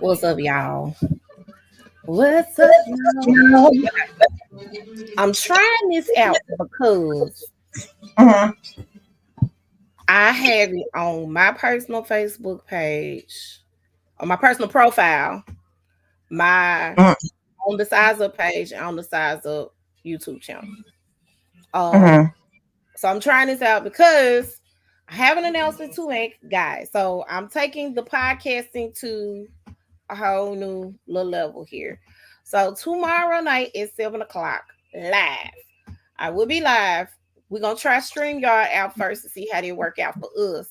What's up, y'all? What's up, y'all? I'm trying this out because Mhm. I have it on my personal Facebook page, on my personal profile, my Mhm. on the size up page, and on the size up YouTube channel. Um, Mhm. so I'm trying this out because I have an announcement to make, guys. So I'm taking the podcasting to a whole new little level here. So tomorrow night at 7 o'clock, live. I will be live. We're gonna try StreamYard out first to see how they work out for us.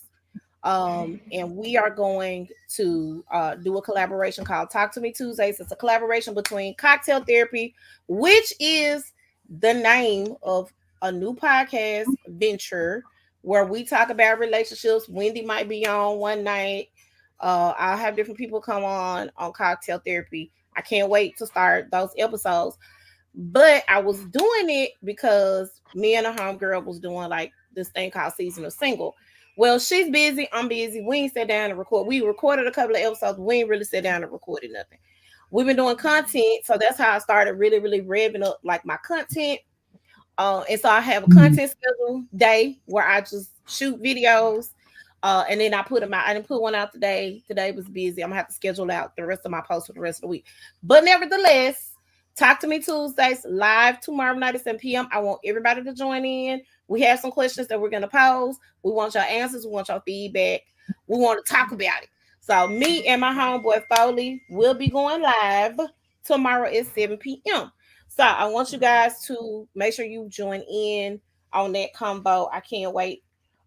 And we are going to do a collaboration called Talk to Me Tuesdays. It's a collaboration between Cocktail Therapy, which is the name of a new podcast venture where we talk about relationships. Wendy might be on one night. I'll have different people come on Cocktail Therapy. I can't wait to start those episodes. But I was doing it because me and a homegirl was doing like this thing called Season of Single. Well, she's busy, I'm busy. We ain't sat down and record. We recorded a couple of episodes, but we ain't really sat down and recorded nothing. We've been doing content, so that's how I started really revving up like my content. And so I have a content schedule day where I just shoot videos. And then I put them out. I didn't put one out today. Today was busy. I'm gonna have to schedule out the rest of my posts for the rest of the week. But nevertheless, Talk to Me Tuesdays live tomorrow night at 7 p.m. I want everybody to join in. We have some questions that we're gonna pose. We want your answers. We want your feedback. We want to talk about it. So me and my homeboy Foley will be going live tomorrow at 7 p.m. So I want you guys to make sure you join in on that combo. I can't wait.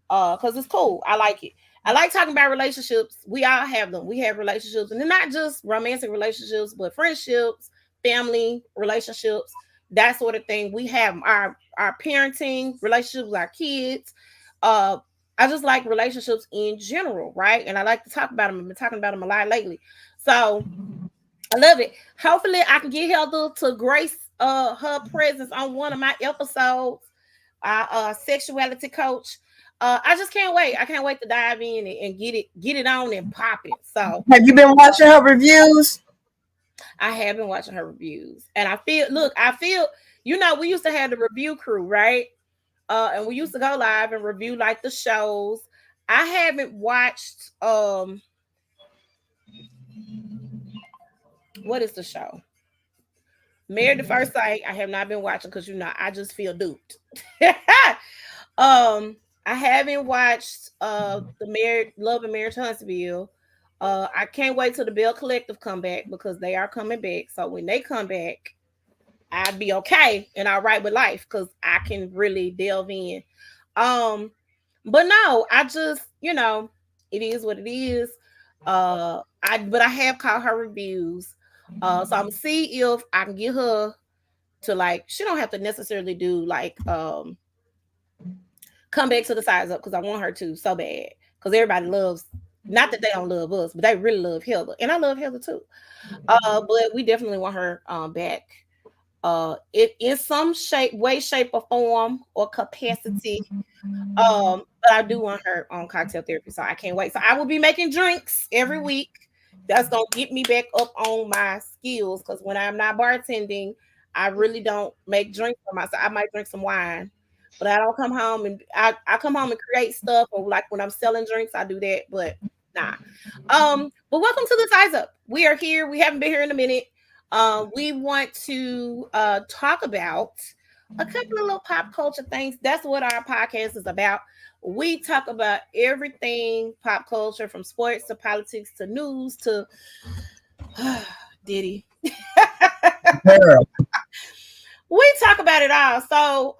Because it's cool. I like it. I like talking about relationships. We all have them. We have relationships, and they're not just romantic relationships, but friendships, family relationships, that sort of thing. We have our parenting relationships with our kids. Uh I just like relationships in general, right? And I like to talk about them. I've been talking about them a lot lately. So I love it. Hopefully, I can get Heather to grace her presence on one of my episodes. Sexuality coach. I just can't wait. I can't wait to dive in and get it on and pop it. So Have you been watching her reviews? I have been watching her reviews, and I feel, we used to have the review crew, right? And we used to go live and review like the shows. I haven't watched what is the show? Married at First Sight. I have not been watching because I just feel duped. I haven't watched the Married Love and Marriage Huntsville. I can't wait till the Bell Collective come back because they are coming back. So when they come back, I'd be okay and all right with life because I can really delve in. Um, but no, I just, it is what it is. But I have caught her reviews. So I'm gonna see if I can get her to, like, she don't have to necessarily do like come back to the size up because I want her to so bad. Because everybody loves, not that they don't love us, but they really love Heather. And I love Heather too. But we definitely want her back. It in some shape, way, shape, or form or capacity. But I do want her on cocktail therapy, so I can't wait. So I will be making drinks every week. That's gonna get me back up on my skills because when I'm not bartending, I really don't make drinks for myself. I might drink some wine, but I don't come home and I come home and create stuff, or like when I'm selling drinks, I do that. But nah. But welcome to the Size Up. We are here. We haven't been here in a minute. We want to talk about a couple of little pop culture things. That's what our podcast is about. We talk about everything pop culture, from sports to politics to news to Diddy. Girl. We talk about it all. So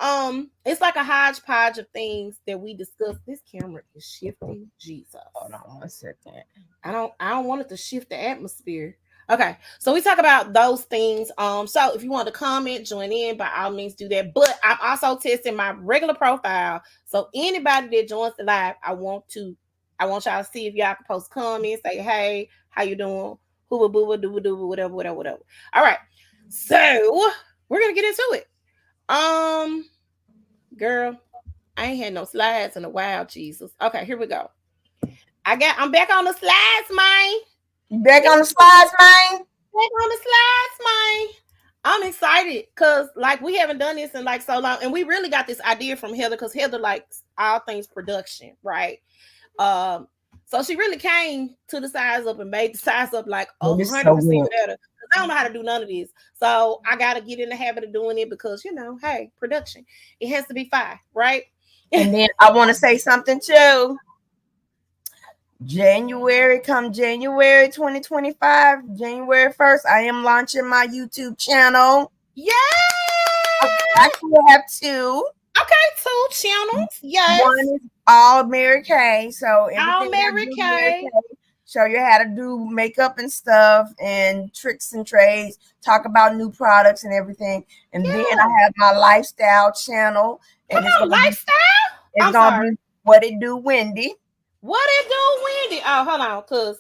it's like a hodgepodge of things that we discuss. This camera is shifting. Jesus. Hold on 1 second. I don't want it to shift the atmosphere. Okay, so we talk about those things. So if you want to comment, join in, by all means do that. But I'm also testing my regular profile. So anybody that joins the live, I want y'all to see if y'all can post comments, say, hey, how you doing? Hooba booba dooba dooba, whatever. All right. So we're gonna get into it. Girl, I ain't had no slides in a while, Jesus. Okay, here we go. I'm back on the slides, man. You back on the slides, man? Back on the slides, man. I'm excited because like we haven't done this in like so long, and we really got this idea from Heather because Heather likes all things production, right? Um, so she really came to the size up and made the size up like Oh, this is 100% so better. Cause I don't know how to do none of this, so I gotta get in the habit of doing it because hey, production, it has to be fine, right? And then I want to say something too. January 2025, January 1st, I am launching my YouTube channel. Yeah. I actually have two. Okay, two channels. Yes. One is all Mary Kay. So All everything I Mary do Mary Kay. Kay, show you how to do makeup and stuff and tricks and trades, talk about new products and everything. And then Yeah. I have my lifestyle channel, Come and it's on, gonna be lifestyle. it's I'm gonna sorry. be what it do, Wendy. What it do, Wendy? Oh, hold on, cause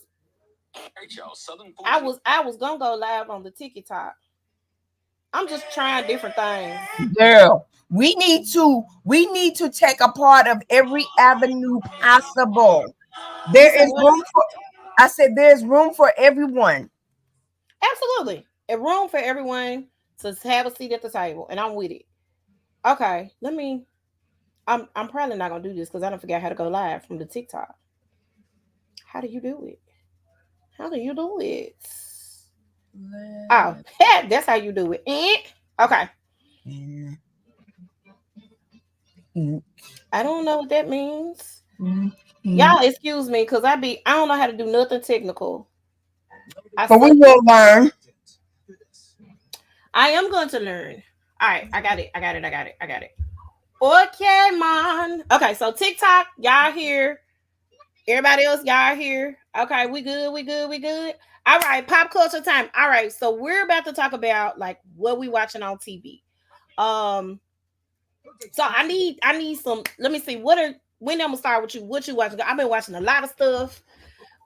I was gonna go live on the TikTok. I'm just trying different things. Girl, we need to take a part of every avenue possible. You There said is what? room for I said there's room for everyone. Absolutely. A room for everyone to have a seat at the table, and I'm with it. Okay, let me. I'm probably not gonna do this because I don't forget how to go live from the TikTok. How do you do it? How do you do it? Oh, that's how you do it. Okay. I don't know what that means. Y'all excuse me because I don't know how to do nothing technical. I But we suck. will learn. I am going to learn. All right, I got it. I got it. I got it. I got it. Okay, man. Okay, so TikTok, y'all here. Everybody else, y'all here. Okay, we good. We good. We good. All right, pop culture time. All right, so we're about to talk about like what we watching on TV. Um, so I need some. Let me see. When I'm gonna start with you? What you watching? I've been watching a lot of stuff.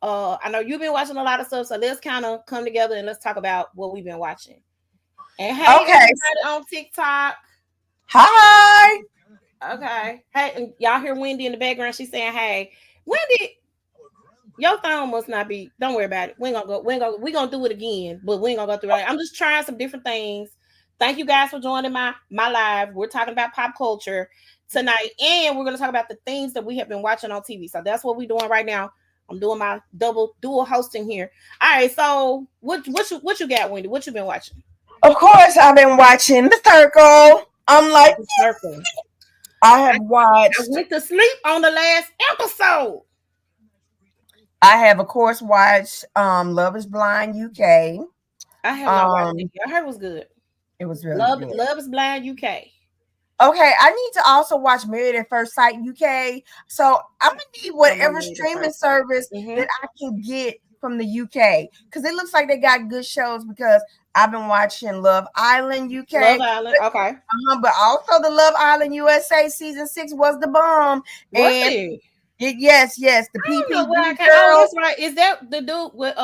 I know you've been watching a lot of stuff, so let's kind of come together and let's talk about what we've been watching. And hey, Okay. everybody on TikTok. Hi. Okay. Hey, and y'all hear Wendy in the background? She's saying, "Hey, Wendy, your phone must not be. Don't worry about it. We ain't gonna go. We gonna do it again, but we ain't gonna go through it. I'm just trying some different things. Thank you guys for joining my live. We're talking about pop culture tonight, and we're gonna talk about the things that we have been watching on TV. So that's what we're doing right now. I'm doing my dual hosting here. All right. So what you got, Wendy? What you been watching? Of course, I've been watching The Circle. I'm like, The Circle. I I, have I watched. went to sleep on the last episode. I have, of course, watched Love Is Blind UK. I have not watched it. Um, I heard it was good. it was really Love good. Love is Blind UK. Okay, I need to also watch Married at First Sight UK. So I'm gonna need I'm whatever married at streaming first sight. service Mm-hmm. that I can get from the UK because it looks like they got good shows. Because I've been watching Love Island Love UK, Island. Okay. but also the Love Island USA season 6 was the bomb. Was And it? yes, the I don't know where I PPG can. Oh, girl, that's right. Is that the dude with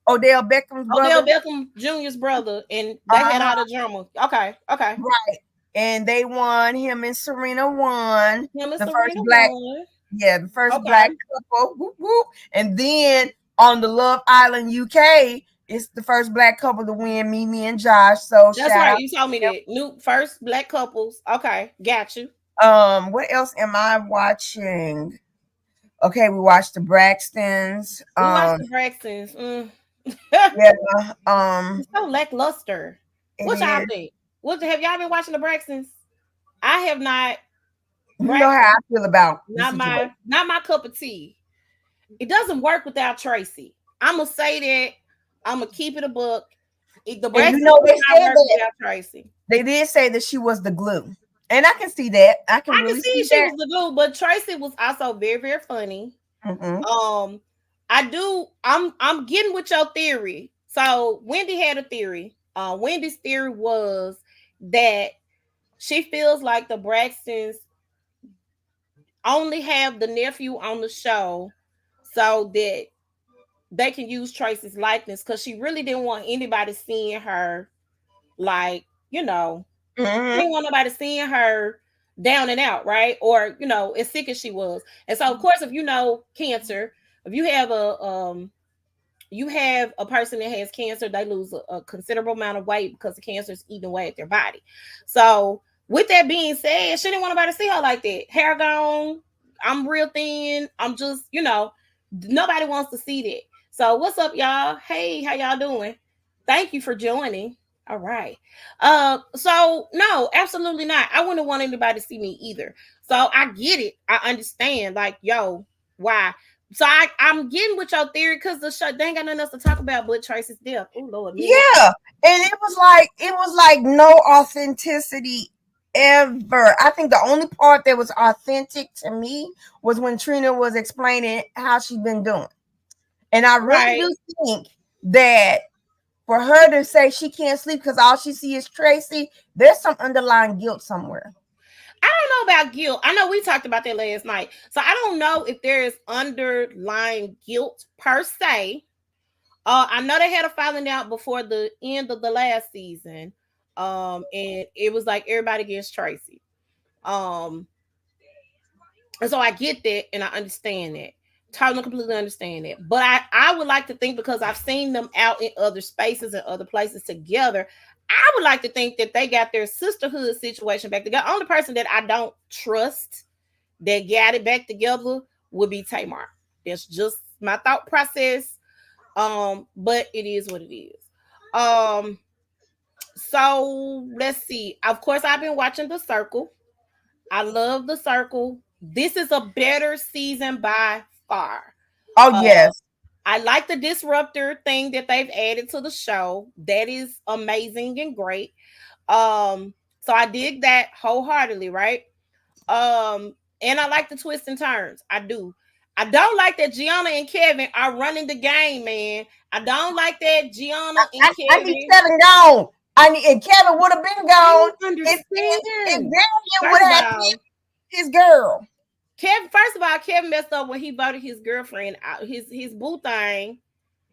Odell Beckham's Odell brother. Beckham Jr.'s brother? And they had Uh-huh, all the drama. Okay. Okay. right. And they won. Him and Serena won Him and the first Serena black. won. Yeah, the first Okay. black couple. Whoop, whoop. And then on the Love Island UK, it's the first black couple to win, Mimi and Josh. So That's shout right. out You told me to that. New first black couples. Okay. Got you. them. What else am I watching? Okay, we watched the Braxtons. We watched the Braxtons. Yeah, It's so lackluster. it What y'all is. think? What have y'all been watching the Braxtons? I have not. You know how I Braxton, feel about the not situation. my cup of tea. It doesn't work without Tracy. I'm gonna say that. I'm gonna keep it a book. The And you Braxtons know do they not said work that without Tracy. they did say that she was the glue. And I can see that. I can I can really see see she that. was the glue, but Tracy was also very, very funny. Mm-hmm. I do. I'm getting with your theory. So Wendy had a theory. Wendy's theory was that she feels like the Braxtons only have the nephew on the show so that they can use Tracy's likeness because she really didn't want anybody seeing her like, she Mm-hmm. didn't want nobody seeing her down and out, right? Or, as sick as she was. And so of course, if you know cancer, if you have you have a person that has cancer, they lose a considerable amount of weight because the cancer is eating away at their body. So, with that being said, she didn't want nobody to see her like that. Hair gone, I'm real thin. I'm just, nobody wants to see that. So, what's up, y'all? Hey, how y'all doing? Thank you for joining. All right. So no, absolutely not. I wouldn't want anybody to see me either. So I get it. I understand. Like, yo, why? So I'm getting with your theory because the show they ain't got nothing else to talk about but Tracy's death. Oh Lord, me. Yeah, and it was like no authenticity ever. I think the only part that was authentic to me was when Trina was explaining how she's been doing. And I really Right. do think that for her to say she can't sleep because all she sees is Tracy, there's some underlying guilt somewhere. I don't know about guilt. I know we talked about that last night. So I don't know if there is underlying guilt per se. I know they had a falling out before the end of the last season. And it was like everybody against Tracy. Um, and so I get that and I understand that. Totally completely understand that. But I would like to think because I've seen them out in other spaces and other places together. I would like to think that they got their sisterhood situation back together. Only person that I don't trust that got it back together would be Tamar. That's just my thought process. But it is what it is. Um, so let's see. Of course, I've been watching The Circle. I love The Circle. This is a better season by far. Oh, Uh, yes. I like the disruptor thing that they've added to the show. That is amazing and great. So I dig that wholeheartedly, right? And I like the twists and turns. I do. I don't like that Gianna and Kevin are running the game, man. I don't like that Gianna and I need Kevin. Kevin gone. And Kevin would have been I gone don't if understand. Daniel would First of have all, his girl. Kevin. First of all, Kevin messed up when he voted his girlfriend out. His boo thing.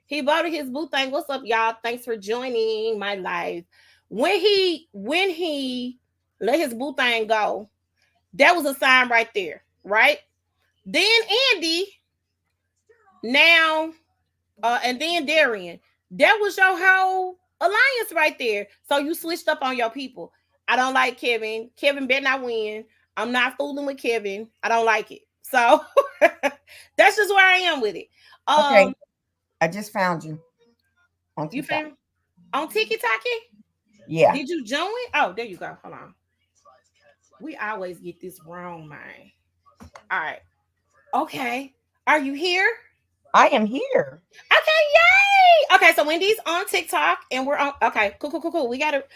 He voted his boo thing. What's up, y'all? Thanks for joining my live. When he let his boo thing go, that was a sign right there, right? Then Andy, now, and then Darian. That was your whole alliance right there. So you switched up on your people. I don't like Kevin. Kevin better not win. I'm not fooling with Kevin. I don't like it. So that's just where I am with it. Okay, Um, I just found you on you TikTok. found on Tiki Taki? Yeah. Did you join? Oh, there you go. Hold on. We always get this wrong, man. All right. Okay. Are you here? I am here. Okay, yay! Okay, so Wendy's on TikTok and we're on. Okay, cool. We got it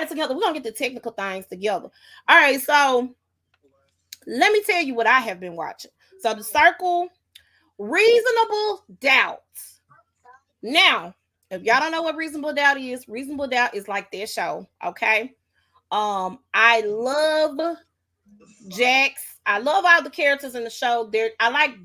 together. We're gonna get the technical things together. All right, so let me tell you what I have been watching. So The Circle, Reasonable Doubt. Now, if y'all don't know what Reasonable Doubt is like their show. Okay. I love Jax. I love all the characters in the show. I like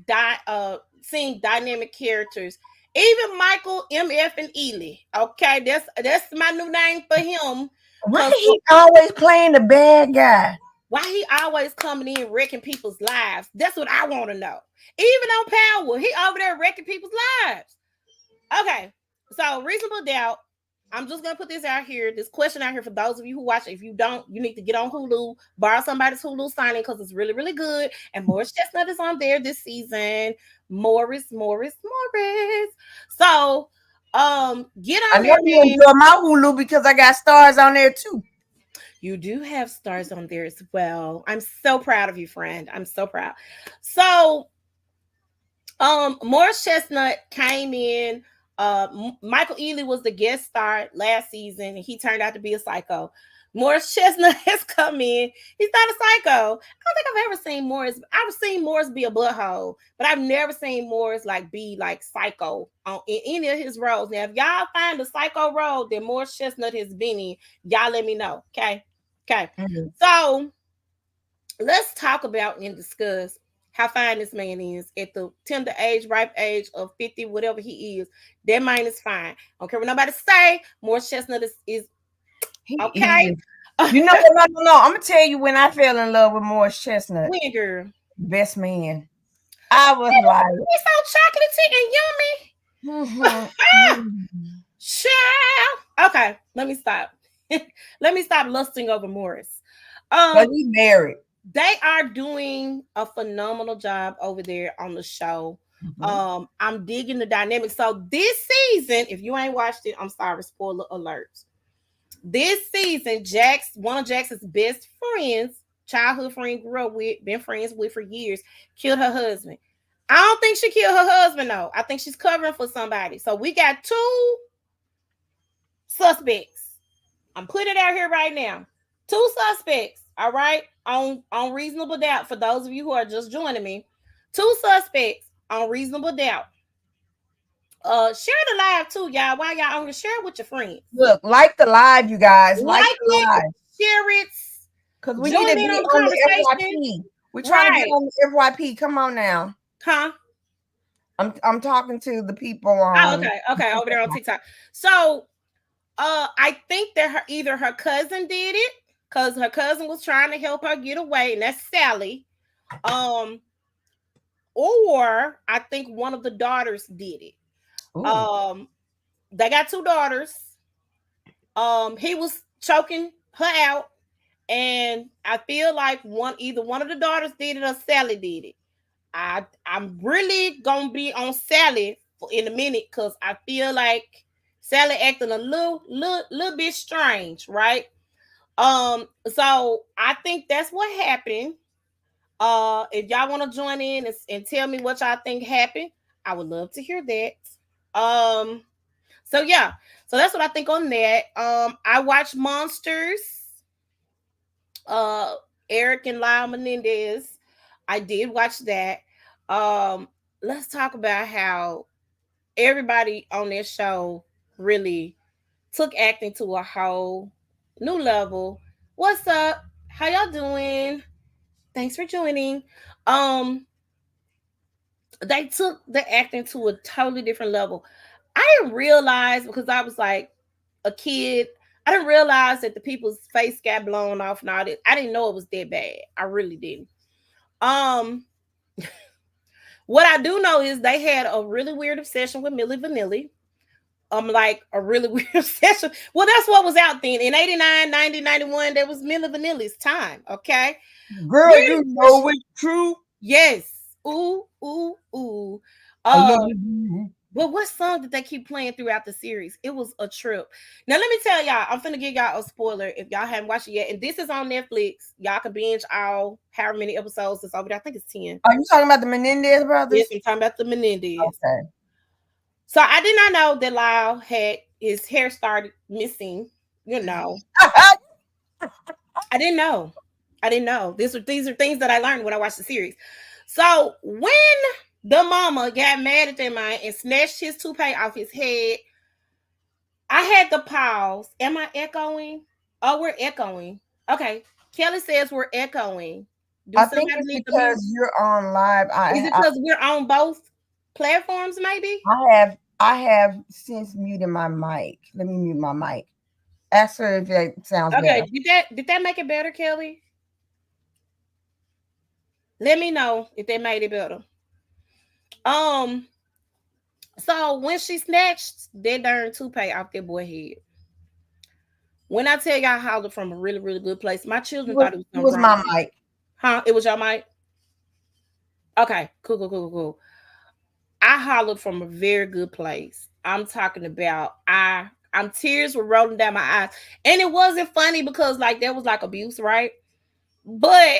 seeing dynamic characters. Even Michael, MF, and Ely. Okay, that's my new name for him. Why Cause he always playing the bad guy? why he always coming in wrecking people's lives? That's what I want to know. Even on Power, he over there wrecking people's lives. Okay, so Reasonable Doubt. I'm just gonna put this out here, this question out here for those of you who watch it. If you don't, you need to get on Hulu, borrow somebody's Hulu signing because it's really, really good. And Morris Chestnut is on there this season. Morris. So, get I on know there, you man. enjoy my Hulu because I got stars on there too. You do have stars on there as well. I'm so proud of you, friend. I'm so proud. So, Morris Chestnut came in. Michael Ealy was the guest star last season, and he turned out to be a psycho. Morris Chestnut has come in. He's not a psycho. I don't think I've ever seen Morris. I've seen Morris be a butthole, but I've never seen Morris like be like psycho in any of his roles. Now, if y'all find a psycho role that Morris Chestnut has been in, y'all let me know. Okay. Mm-hmm. So let's talk about and discuss how fine this man is at the tender age, ripe age of 50, whatever he is. That man is fine. I don't care what nobody say. Morris Chestnut is He okay. is. You know what? No. I'm gonna tell you when I fell in love with Morris Chestnut. When, girl? Best man. I was like, He's so chocolatey and yummy. Mhm. Child. Okay, let me stop. Let me stop lusting over Morris. But Um, he married. they are doing a phenomenal job over there on the show. Mhm. I'm digging the dynamics. So this season, if you ain't watched it, I'm sorry, spoiler alert. This season, one of Jax's best friends, childhood friend, grew up with, been friends with for years, killed her husband. I don't think she killed her husband though. I think she's covering for somebody. So we got two suspects. I'm putting it out here right now. Two suspects, all right, on reasonable doubt. For those of you who are just joining me, two suspects on reasonable doubt. Share the live too, y'all. While y'all on the share with your friends. Look, like the live, you guys. Like Like the it, live. share it, Because we need join to in be on the on the conversation. FYP. We're trying to get Right. on the FYP. Come on now. Huh? I'm talking to the people Oh, on. okay. Okay. Over there on TikTok. So I think that either her cousin did it because her cousin was trying to help her get away, and that's Sally. Um, or I think one of the daughters did it. Ooh. Um, they got two daughters. He was choking her out, and I feel like either one of the daughters did it or Sally did it. I'm really gonna be on Sally in a minute because I feel like Sally acting a little bit strange, right? So I think that's what happened. If y'all want to join in and tell me what y'all think happened, I would love to hear that. So yeah, so that's what I think on that. I watched Monsters. Uh, Eric and Lyle Menendez. I did watch that. Um, let's talk about how everybody on this show really took acting to a whole new level. What's up? How y'all doing? Thanks for joining. Um, they took the acting to a totally different level. I didn't realize because I was like a kid. I didn't realize that the people's face got blown off and all that. I didn't know it was that bad. I really didn't. Um, what I do know is they had a really weird obsession with Milli Vanilli. Like a really weird obsession. Well, that's what was out then. In 89, 90, 91. That was Milli Vanilli's time. Okay. Girl, Weird you know obsession. it's true. Yes. Ooh, ooh, ooh. I love Uh, you. but what song did they keep playing throughout the series? It was a trip. Now let me tell y'all, I'm finna give y'all a spoiler if y'all haven't watched it yet. And this is on Netflix. Y'all can binge all however many episodes it's over there. I think it's 10. Are you talking about the Menendez Yes, brothers? I'm talking about the Menendez. Okay. So I did not know that Lyle had his hair started missing. You know, I didn't know. I didn't know. These are things that I learned when I watched the series. So when the mama got mad at that man and snatched his toupee off his head, I had to pause. Am I echoing? Oh, we're echoing. Okay. Kelly says we're echoing. Do I think somebody it's need to mute? because you're on live. Is it because we're on both platforms, maybe? I have since muted my mic. Let me mute my mic. Ask her if it sounds Okay. better. Did that make it better, Kelly? Let me know if they made it better. Um, so when she snatched that darn toupee off that boy head, when I tell y'all I hollered from a really, really good place, my children thought it was It something was wrong my with me. mic. Huh? It was your mic? Okay, cool. I hollered from a very good place. I'm talking about I'm tears were rolling down my eyes. And it wasn't funny because like there was like abuse, right? But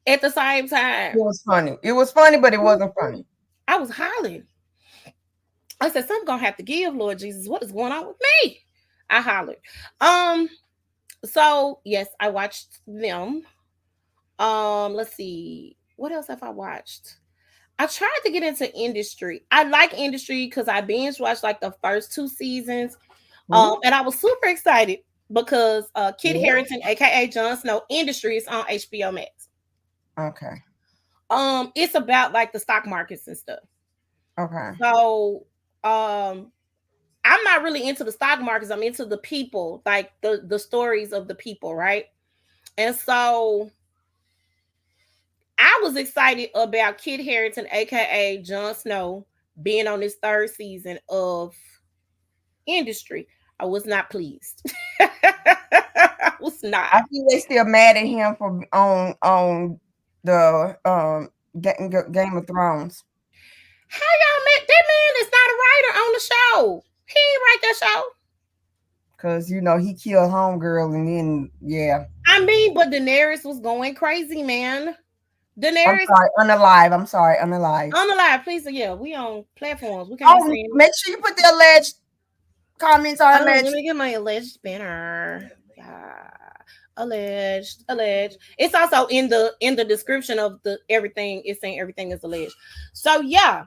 at the same time, It was funny. It was funny, but it wasn't funny. I was hollering. I said, something gonna have to give, Lord Jesus. What is going on with me? I hollered. Um, so yes, I watched them. Let's see. What else have I watched? I tried to get into industry. I like industry because I binge watched like the first two seasons. Ooh, And I was super excited because Kit yeah. Harington, aka Jon Snow, Industry is on HBO Max. Okay. It's about like the stock markets and stuff. Okay. So I'm not really into the stock markets. I'm into the people, like the stories of the people, right? And so I was excited about Kit Harington, aka Jon Snow, being on this third season of Industry. I was not pleased. I was not. I think they still mad at him for on the Game of Thrones. How y'all met? That man is not a writer on the show. He ain't write that show. Cause he killed homegirl and then yeah. I mean, but Daenerys was going crazy, man. I'm Daenerys sorry, unalive. I'm sorry, unalive. on the live, please. Yeah, we on platforms. We can't be saying. Make sure you put the alleged comments on alleged. Let me get my alleged banner. Yeah. Alleged. It's also in the description of the everything. It's saying everything is alleged. So yeah.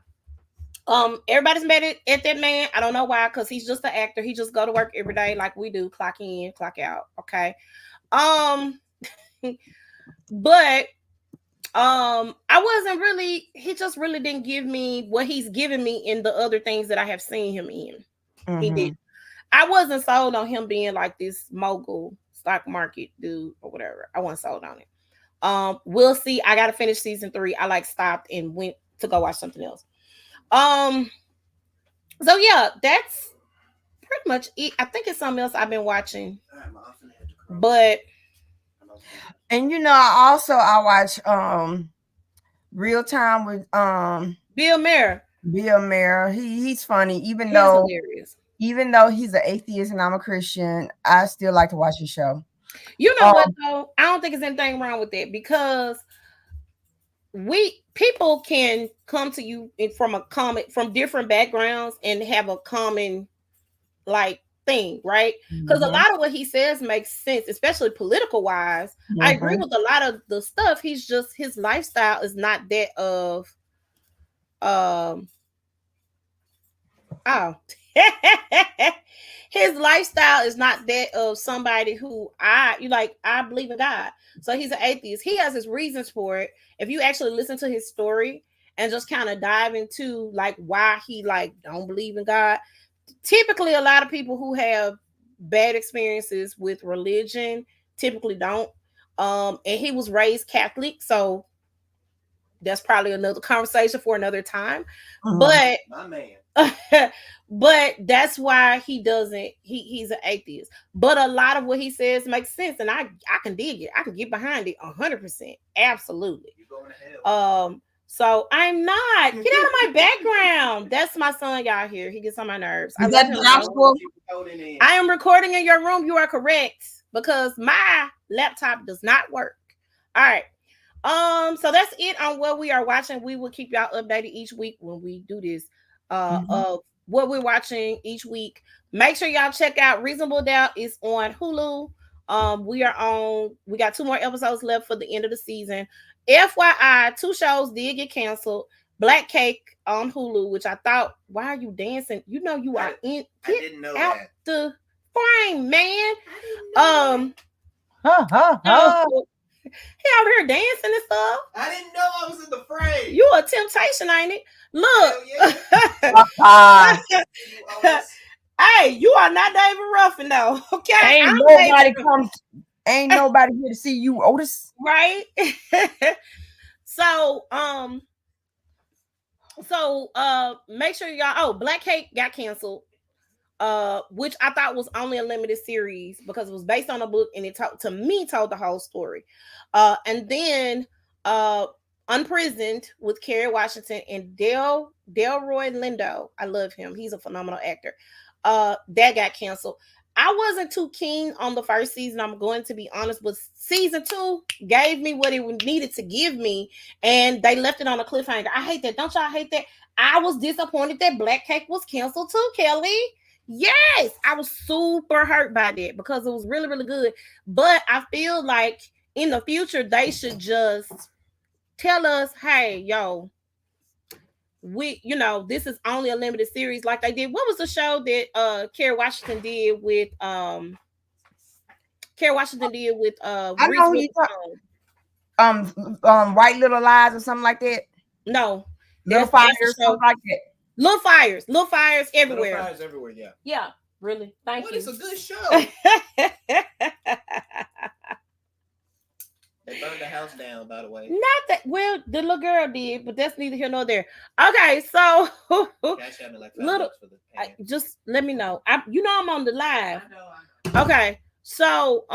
Everybody's mad at that man. I don't know why, because he's just an actor. He just go to work every day like we do, clock in, clock out. Okay. But I wasn't really, he just really didn't give me what he's given me in the other things that I have seen him in. Mm-hmm. He did. I wasn't sold on him being like this mogul stock market dude or whatever. I wasn't sold on it. We'll see. I gotta finish season 3. I stopped and went to go watch something else. So yeah, that's pretty much it. I think it's something else I've been watching. But and I watch Real Time with Bill Maher. Bill Maher. He's funny, even though he's an atheist and I'm a Christian, I still like to watch his show. You know what though? I don't think there's anything wrong with that, because people can come to you from different backgrounds and have a common thing, right? Because a lot of what he says makes sense, especially political wise. I agree with a lot of the stuff. His lifestyle is not that of his lifestyle is not that of somebody who I believe in God. So he's an atheist. He has his reasons for it. If you actually listen to his story and just kind of dive into why he don't believe in God, typically a lot of people who have bad experiences with religion typically don't. And he was raised Catholic, so that's probably another conversation for another time. But my man. But that's why he's an atheist. But a lot of what he says makes sense, and I can dig it. I can get behind it 100%. Absolutely. You're going to hell. So I'm not. Get out of my background. That's my son, y'all here. He gets on my nerves. I am recording in your room. You are correct, because my laptop does not work. All right. So that's it on what we are watching. We will keep y'all updated each week when we do this. Of what we're watching each week. Make sure y'all check out Reasonable Doubt. Is on Hulu. We got 2 more episodes left for the end of the season. FYI, 2 shows did get canceled. Black Cake on Hulu, which I thought, why are you dancing? You are in. I didn't know out that. The frame, man. He out here dancing and stuff. I didn't know I was in the frame. You a temptation, ain't it? Look. Yeah. Hey, you are not David Ruffin, though. Okay. Ain't nobody here to see you, Otis. Right. So make sure y'all. Black Cake got canceled. Which I thought was only a limited series because it was based on a book and it told the whole story. And then Unprisoned with Kerry Washington and Delroy Lindo. I love him. He's a phenomenal actor. That got canceled. I wasn't too keen on the first season, I'm going to be honest, but season 2 gave me what it needed to give me, and they left it on a cliffhanger. I hate that. Don't y'all hate that? I was disappointed that Black Cake was canceled too, Kelly. Yes, I was super hurt by that because it was really, really good. But I feel like in the future, they should just tell us, hey, yo, this is only a limited series like they did. What was the show that Kerry Washington did with I know White Little Lies or something like that? No. Little Fires or something like that. Little Fires everywhere. Little Fires everywhere, yeah. Yeah, really. Thank you. It's a good show. They burned the house down, by the way. Not that well, the little girl did, but that's neither here nor there. Okay, so Cash out me like little, $5 for the pan. just let me know. I'm on the live. I know. Okay, so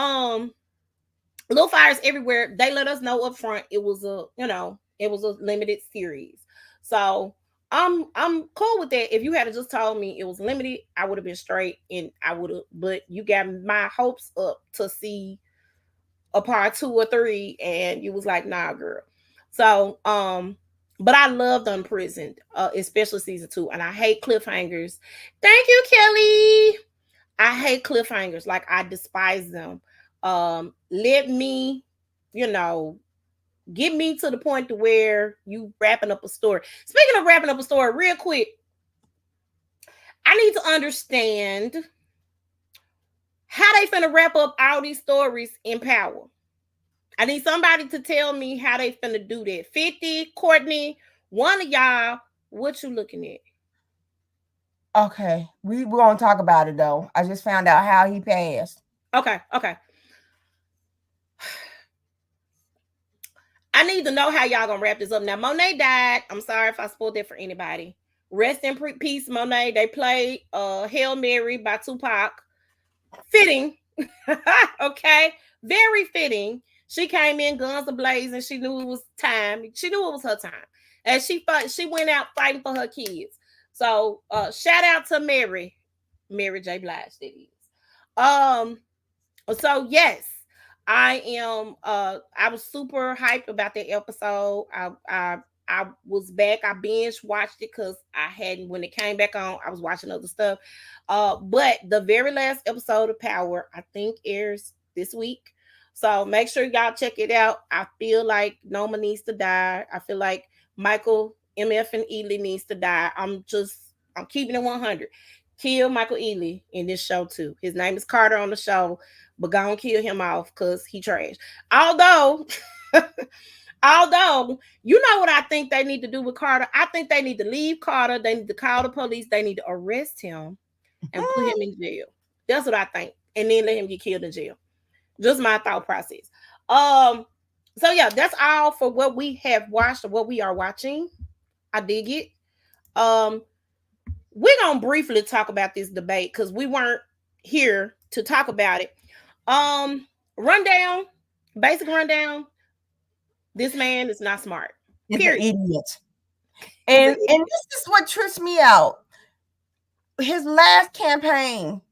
little fires everywhere. They let us know up front it was it was a limited series. So I'm cool with that. If you had just told me it was limited, I would have been straight and I would have. But you got my hopes up to see a part 2 or 3, and you was like, nah, girl. So but I loved Unprisoned, especially season 2, and I hate cliffhangers. Thank you, Kelly. I hate cliffhangers. Like I despise them. Let me, you know, get me to the point to where you wrapping up a story. Speaking of wrapping up a story, real quick, I need to understand how they finna wrap up all these stories in Power. I need somebody to tell me how they finna do that. 50, Courtney, one of y'all, what you looking at? Okay, we're gonna talk about it though. I just found out how he passed. Okay. I need to know how y'all gonna wrap this up. Now, Monet died. I'm sorry if I spoiled that for anybody. Rest in peace, Monet. They played Hail Mary by Tupac. Fitting. Okay. Very fitting. She came in guns ablazing. She knew it was time. She knew it was her time. And she went out fighting for her kids. So shout out to Mary J. Blige, that is. So yes, I am I was super hyped about that episode. I was back. I binge watched it because I hadn't when it came back on, I was watching other stuff. But the very last episode of Power, I think, airs this week. So make sure y'all check it out. I feel like Noma needs to die. I feel like Michael MF and Ely needs to die. I'm keeping it 100. Kill Michael Ealy in this show too. His name is Carter on the show, but go and kill him off because he trash. Although, although, you know what I think they need to do with Carter? I think they need to leave Carter. They need to call the police. They need to arrest him and put him in jail. That's what I think. And then let him get killed in jail. Just my thought process. So yeah, that's all for what we have watched or what we are watching. I dig it. We're gonna briefly talk about this debate because we weren't here to talk about it. Rundown, basic rundown. This man is not smart. He's an idiot. And this is what trips me out. His last campaign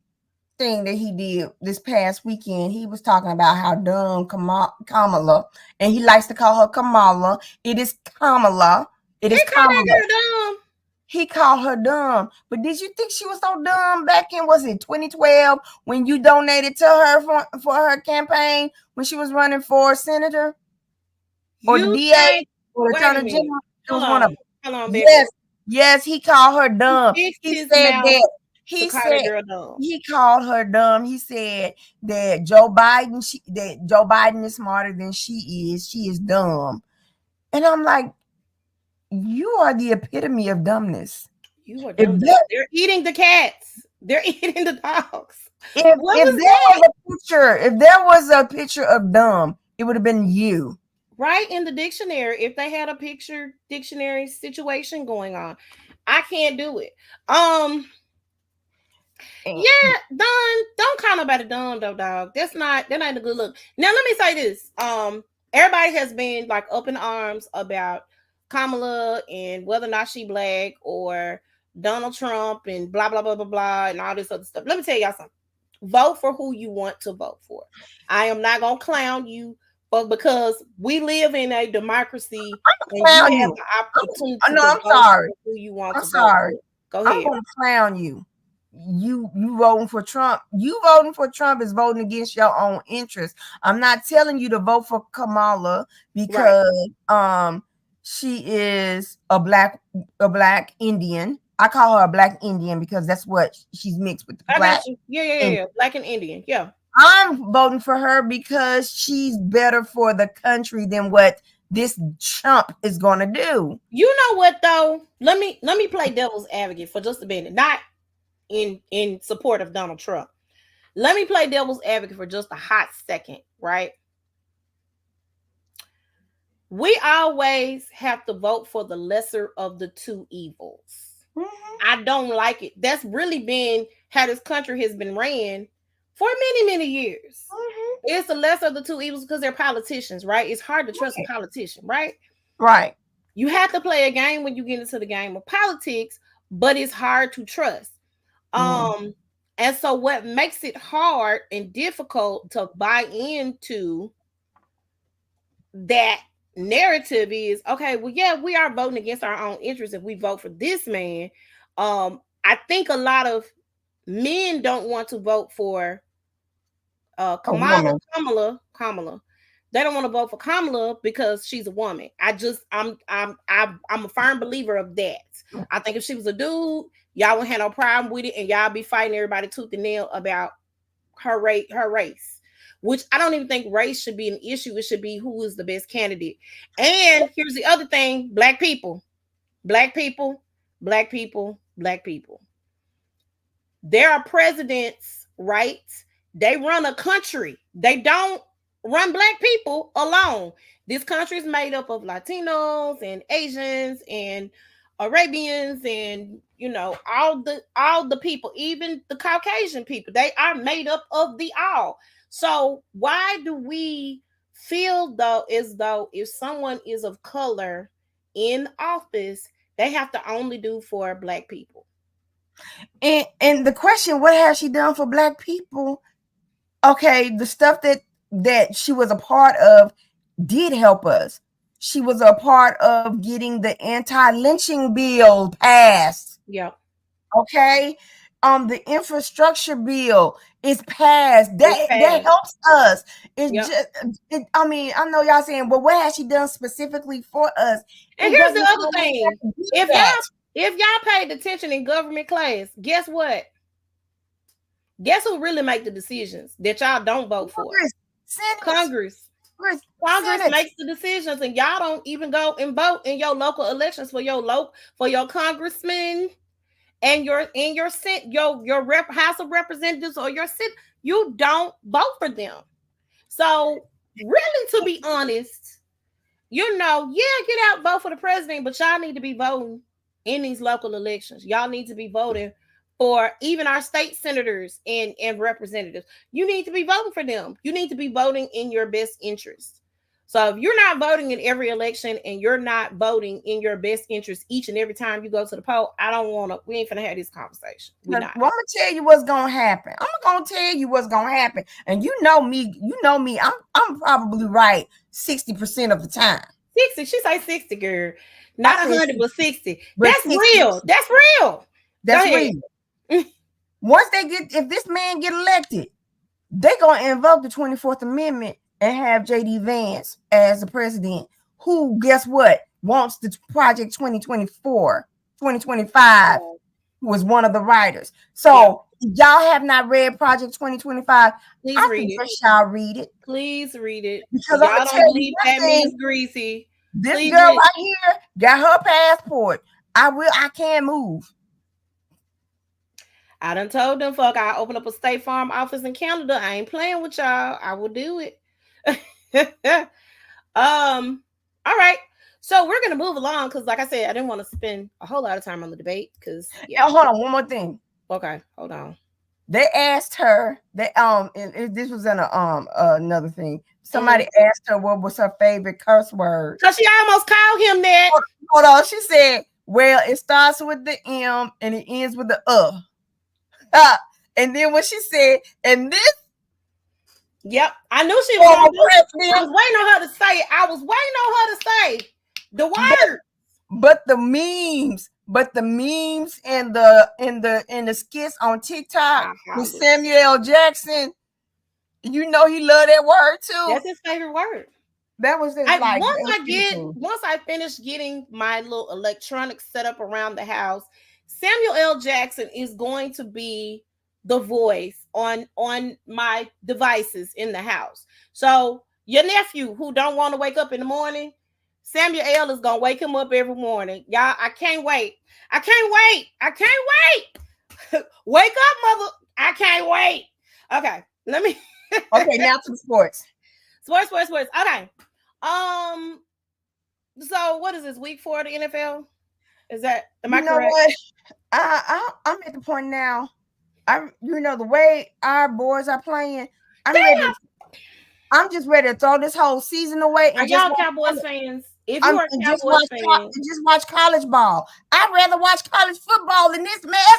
thing that he did this past weekend, he was talking about how dumb Kamala, and he likes to call her Kamala. It is Kamala. It is Kamala. Dumb. He called her dumb. But did you think she was so dumb back in, was it 2012, when you donated to her for her campaign when she was running for senator? Or the DA or the attorney general? It was one of them. Hold on, baby. Yes, he called her dumb. He said that. He called her dumb. He said that Joe Biden is smarter than she is. She is dumb. And I'm like, you are the epitome of dumbness. You are dumb. They're eating the cats. They're eating the dogs. If there was a picture of dumb, it would have been you. Right in the dictionary. If they had a picture dictionary situation going on, I can't do it. Yeah, don't call nobody dumb though, dog. That ain't a good look. Now let me say this. Everybody has been like up in arms about Kamala and whether or not she black or Donald Trump and blah blah blah blah blah and all this other stuff. Let me tell y'all something. Vote for who you want to vote for. I am not gonna clown you, but because we live in a democracy and you have the opportunity to vote for who you want to vote for. Go ahead. I'm gonna clown you. You voting for Trump. You voting for Trump is voting against your own interest. I'm not telling you to vote for Kamala because she is a black Indian. I call her a black Indian because that's what she's mixed with. Black. Yeah. Black and Indian. Yeah. I'm voting for her because she's better for the country than what this Trump is gonna do. You know what though? Let me play devil's advocate for just a minute. Not in support of Donald Trump. Let me play devil's advocate for just a hot second, right? We always have to vote for the lesser of the two evils. I don't like it. That's really been how this country has been ran for many, many years. It's the lesser of the two evils because they're politicians, right? It's hard to trust a politician, right? Right. You have to play a game when you get into the game of politics, but it's hard to trust. And so what makes it hard and difficult to buy into that narrative is, okay, well, yeah, we are voting against our own interests if we vote for this man. I think a lot of men don't want to vote for Kamala. They don't want to vote for Kamala because she's a woman. I'm a firm believer of that. I think if she was a dude, y'all wouldn't have no problem with it, and y'all be fighting everybody tooth and nail about her race. Which I don't even think race should be an issue. It should be who is the best candidate. And here's the other thing: black people. There are presidents, right? They run a country. They don't run black people alone. This country is made up of Latinos and Asians and Arabians and all the people, even the Caucasian people. They are made up of the all. So why do we feel as though if someone is of color in office, they have to only do for black people? And the question, what has she done for black people? Okay, the stuff that she was a part of did help us. She was a part of getting the anti-lynching bill passed. Yep. Okay. The infrastructure bill is passed. That helps us. I mean, I know y'all saying, but what has she done specifically for us? And here's the other thing. If y'all paid attention in government class, guess what? Guess who really make the decisions that y'all don't vote for? Congress. Congress makes the decisions, and y'all don't even go and vote in your local elections for your congressmen and your House of Representatives or your city. You don't vote for them. So really, to be honest, get out, vote for the president, but y'all need to be voting in these local elections. Y'all need to be voting for even our state senators and representatives. You need to be voting for them. You need to be voting in your best interest. So if you're not voting in every election and you're not voting in your best interest each and every time you go to the poll, we ain't finna have this conversation. I'm gonna tell you what's gonna happen. And you know me, I'm probably right 60% of the time. 60, she say 60, girl. Not 100, but 60. That's 60. Real. That's real. That's real. Once if this man get elected, they're gonna invoke the 24th Amendment and have JD Vance as the president, who, guess what, wants the Project 2025, who was one of the writers. So if y'all have not read Project 2025, please read it. Y'all read it. Please read it. Because y'all don't believe that means greasy. This girl right here got her passport. I can't move. I done told them, I open up a State Farm office in Canada. I ain't playing with y'all. I will do it. All right. So we're gonna move along because, like I said, I didn't want to spend a whole lot of time on the debate because hold on, one more thing. Okay, hold on. They asked her, and this was in another thing. Somebody asked her what was her favorite curse word. Because she almost called him that. Hold on, she said, well, it starts with the M and it ends with the and then when she said, and this. Yep, I knew she was gonna do it. I was waiting on her to say it. I was waiting on her to say the word. But the memes and the skits on TikTok with Samuel L. Jackson, he loved that word too. That's his favorite word. That was once I finished getting my little electronics set up around the house, Samuel L. Jackson is going to be the voice on my devices in the house. So your nephew who don't want to wake up in the morning, Samuel L. is gonna wake him up every morning. Y'all, I can't wait. Wake up, mother. I can't wait. Okay, let me okay, now to the sports. Sports. Okay. So what is this week 4 of the NFL? Is that am I You know correct? what? I'm at the point now. The way our boys are playing, I'm ready. I'm just ready to throw this whole season away Are and just y'all watch. Cowboys fans? If you I'm are and just Cowboys watch fans, and just watch college ball. I'd rather watch college football than this mess.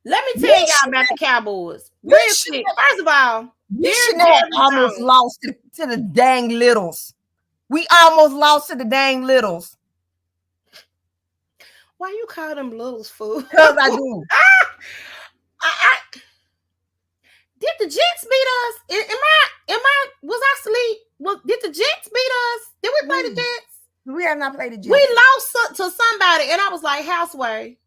let me tell We y'all should about the Cowboys we real should quick. First of all, we dear shouldn't have Jerry almost Jones, lost to the dang littles. We almost lost to the dang littles. why you call them Littles fool? Because I do. I, did the Jets beat us? Was I asleep? Did the Jets beat us? Did we play the We, Jets? we have not played the We Jets. lost to somebody, and I was like, Houseway.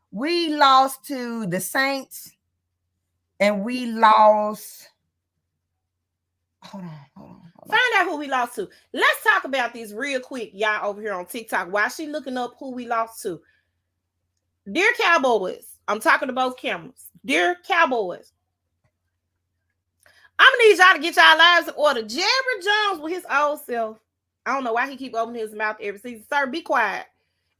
We lost to the Saints, and we lost. Hold on. Find out who we lost to. Let's talk about this real quick, y'all over here on TikTok. While she looking up who we lost to. Dear Cowboys, I'm talking to both cameras. Dear Cowboys, I'm gonna need y'all to get y'all lives in order. Jerry Jones with his old self. I don't know why he keep opening his mouth every season. Sir, be quiet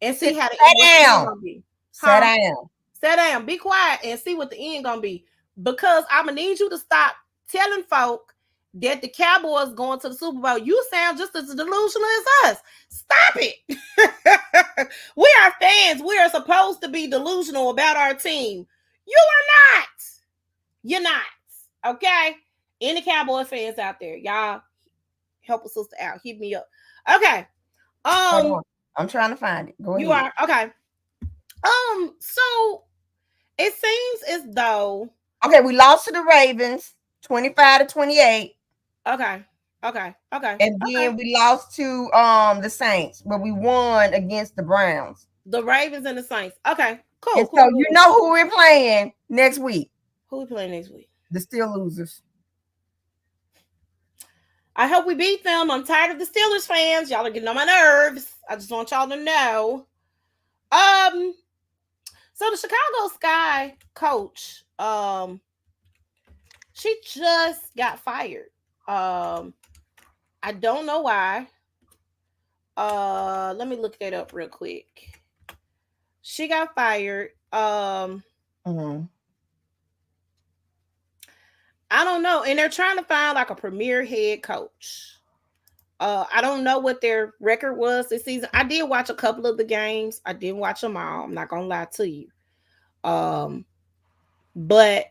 and see Sit how what the end down. gonna be. Sit down. Sit down. Be quiet and see what the end gonna be. Because I'm gonna need you to stop telling folk that the Cowboys going to the Super Bowl. You sound just as delusional as us. Stop it. We are fans. We are supposed to be delusional about our team. You are not. You're not. Okay? Any Cowboy fans out there, y'all help a sister out. Hit me up. Okay. Hold on. I'm trying to find it. Go ahead. You are okay. So it seems as though Okay, we lost to the Ravens 25-28. Okay. And then we lost to the Saints, but we won against the Browns. The Ravens and the Saints. Okay, cool. And so you know who we're playing next week. Who we playing next week? The Steel Losers. I hope we beat them. I'm tired of the Steelers fans. Y'all are getting on my nerves. I just want y'all to know. So the Chicago Sky coach, she just got fired. I don't know why. Let me look that up real quick. She got fired. I don't know. And they're trying to find like a premier head coach. I don't know what their record was this season. I did watch a couple of the games. I didn't watch them all. I'm not gonna lie to you. But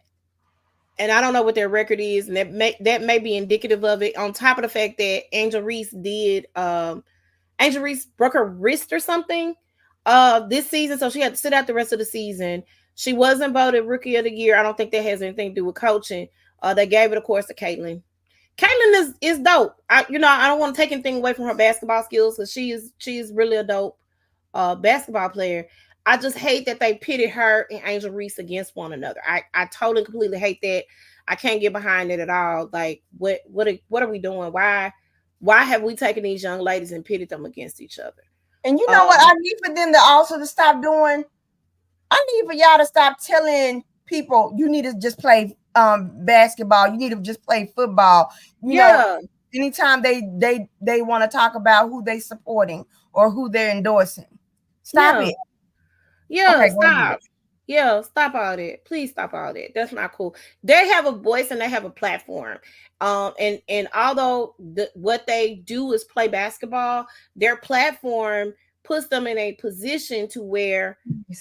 and I don't know what their record is, and that may be indicative of it. On top of the fact that Angel Reese broke her wrist or something this season, so she had to sit out the rest of the season. She wasn't voted Rookie of the Year. I don't think that has anything to do with coaching. They gave it, of course, to Caitlin. Caitlin is dope. I don't want to take anything away from her basketball skills because she is really a dope basketball player. I just hate that they pitted her and Angel Reese against one another. I totally completely hate that. I can't get behind it at all. Like what are we doing? Why have we taken these young ladies and pitted them against each other? And you know what I need for them to also to stop doing? I need for y'all to stop telling people you need to just play basketball. You need to just play football. You know, anytime they want to talk about who they supporting or who they're endorsing. Stop it. Yeah, okay, stop. Yeah, stop all that. Please stop all that. That's not cool. They have a voice and they have a platform. And although what they do is play basketball, their platform puts them in a position to where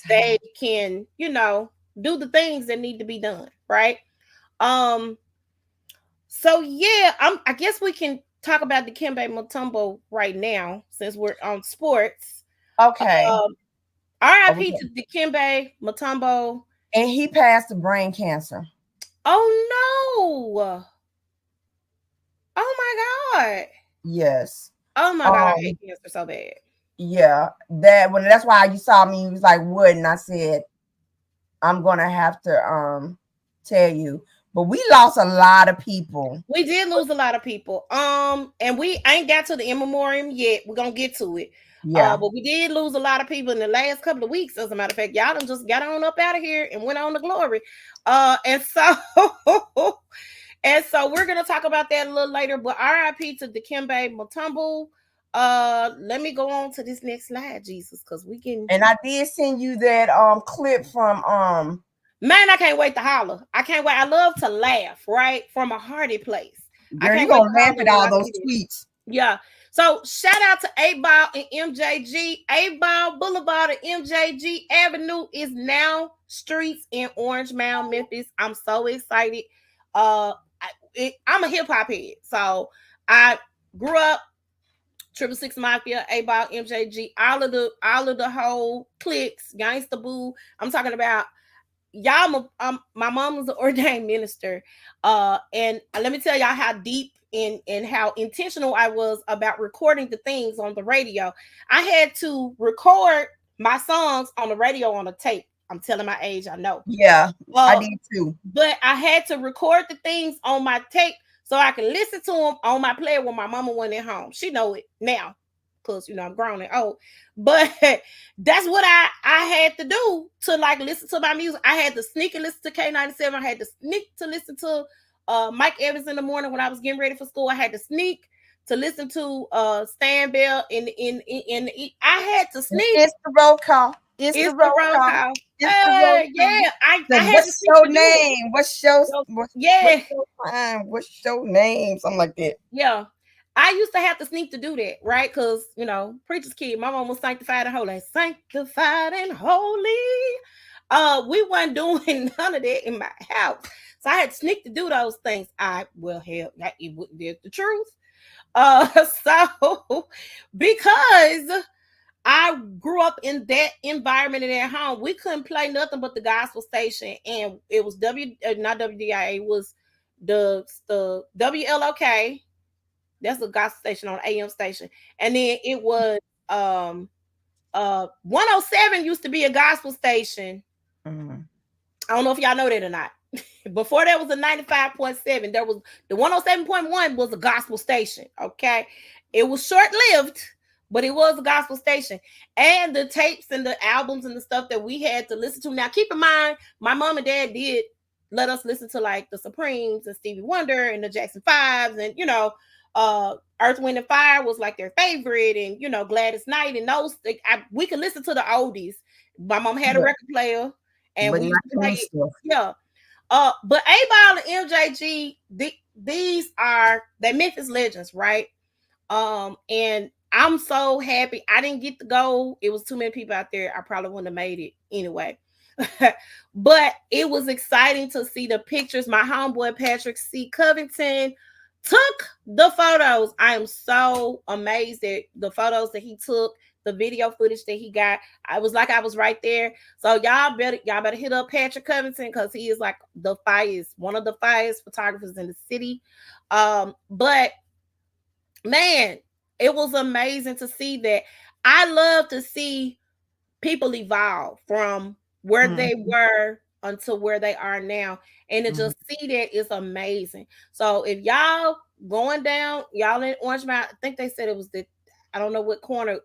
they can, do the things that need to be done, right? So yeah, I guess we can talk about Dikembe Mutombo right now since we're on sports. Okay. R.I.P. to Dikembe Mutombo. And he passed of brain cancer. Oh no. Oh my God. Yes. Oh my God, I hate cancer so bad. Yeah. That's why you saw me, he was like, what? And I said, I'm gonna have to tell you. But we lost a lot of people. We did lose a lot of people. And we ain't got to the in memoriam yet. We're gonna get to it. Yeah. But we did lose a lot of people in the last couple of weeks. As a matter of fact, y'all done just got on up out of here and went on to glory. And so we're gonna talk about that a little later. But R.I.P. to Dikembe Mutombo. Let me go on to this next slide, Jesus, because we can. And I did send you that clip from Man, I can't wait to holler. I can't wait. I love to laugh, right? From a hearty place. I girl, you can't wait gonna to laugh holler at when all I those see this. tweets. Yeah. So shout out to A Ball and MJG. A Ball Boulevard and MJG Avenue is now streets in Orange Mound, Memphis. I'm so excited. I'm a hip hop head, so I grew up 666 Mafia, A Ball, MJG, all of the whole cliques, Gangsta Boo. I'm talking about y'all. My mom was an ordained minister, and let me tell y'all how deep and how intentional I was about recording the things on the radio. I had to record my songs on the radio on a tape. I'm telling my age, I know. Yeah, I uh did too. but I had to record the things on my tape so I can listen to them on my player when my mama went at home. She know it now, because I'm grown and old. But that's what I had to do to like listen to my music. I had to sneak and listen to K97. I had to sneak to listen to Mike Evans in the morning when I was getting ready for school. I had to sneak to listen to Stan Bell in I had to sneak. It's the roll call. It's the It's the roll roll call. call. It's the roll call. Yeah, I Then had to what's sneak your to do it. name? What's your So, what's yeah, your time? What's your name? Something like that. yeah. I used to have to sneak to do that, right? Because, preacher's kid, my mom was sanctified and holy. Sanctified and holy. We weren't doing none of that in my house. So I had to sneak to do those things. I will help. There's the truth. So because I grew up in that environment in that home, we couldn't play nothing but the gospel station. And it was not WDIA, it was the WLOK. That's the gospel station on AM station. And then it was 107 used to be a gospel station. Mhm. I don't know if y'all know that or not. Before there was a 95.7, there was the 107.1 was a gospel station. Okay. It was short-lived, but it was a gospel station. And the tapes and the albums and the stuff that we had to listen to. Now, keep in mind, my mom and dad did let us listen to like the Supremes and Stevie Wonder and the Jackson Fives, and Earth, Wind, and Fire was like their favorite, and Gladys Knight and those. We could listen to the oldies. My mom had a record player, and But we not used to the new play it. stuff. Yeah. But A Ball and MJG, these are they Memphis legends, right? And I'm so happy I didn't get to go. It was too many people out there. I probably wouldn't have made it anyway. But it was exciting to see the pictures. My homeboy Patrick C. Covington took the photos. I am so amazed at the photos that he took, the video footage that he got. I was like I was right there. So y'all better hit up Patrick Covington, because he is like one of the finest photographers in the city. But man, it was amazing to see that. I love to see people evolve from where they were until where they are now. And to just see that is amazing. So if y'all going down, y'all in Orange Mountain, I think they said it was I don't know what corner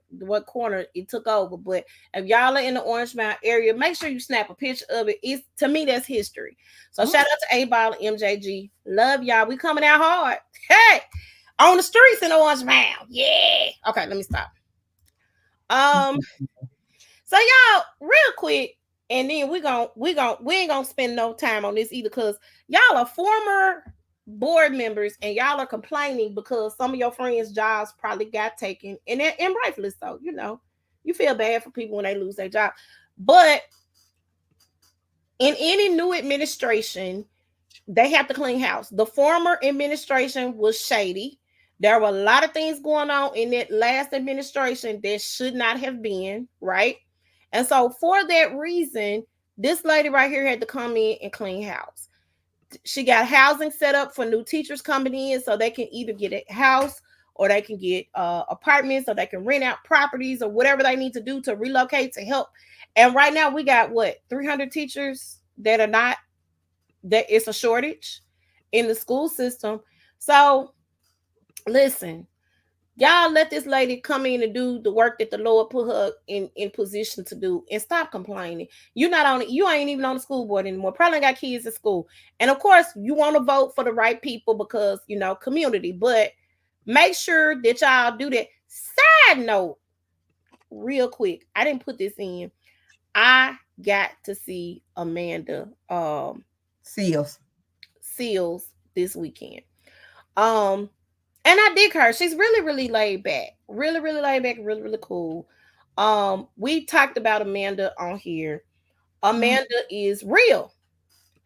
it took over, but if y'all are in the Orange Mountain area, make sure you snap a picture of it. It's, to me, that's history. So shout out to A Ball and MJG. Love y'all. We coming out hard. Hey, on the streets in Orange Mountain. Yeah. Okay, let me stop. So y'all, real quick, and then we ain't gonna spend no time on this either, because y'all are former board members and y'all are complaining because some of your friends' jobs probably got taken, and rightfully so. You feel bad for people when they lose their job, but in any new administration, they have to clean house. The former administration was shady. There were a lot of things going on in that last administration that should not have been, right? And so for that reason, this lady right here had to come in and clean house. She got housing set up for new teachers coming in, so they can either get a house or they can get apartments, or they can rent out properties or whatever they need to do to relocate to help. And right now we got 300 teachers that are not, that it's a shortage in the school system. So listen, y'all let this lady come in and do the work that the Lord put her in position to do, and stop complaining. You ain't even on the school board anymore. Probably got kids at school. And of course, you want to vote for the right people because, community, but make sure that y'all do that. Side note, real quick, I didn't put this in. I got to see Amanda Seals. Seals this weekend. Um, and I dig her. She's really, really laid back. Really, really laid back, really, really cool. We talked about Amanda on here. Amanda is real.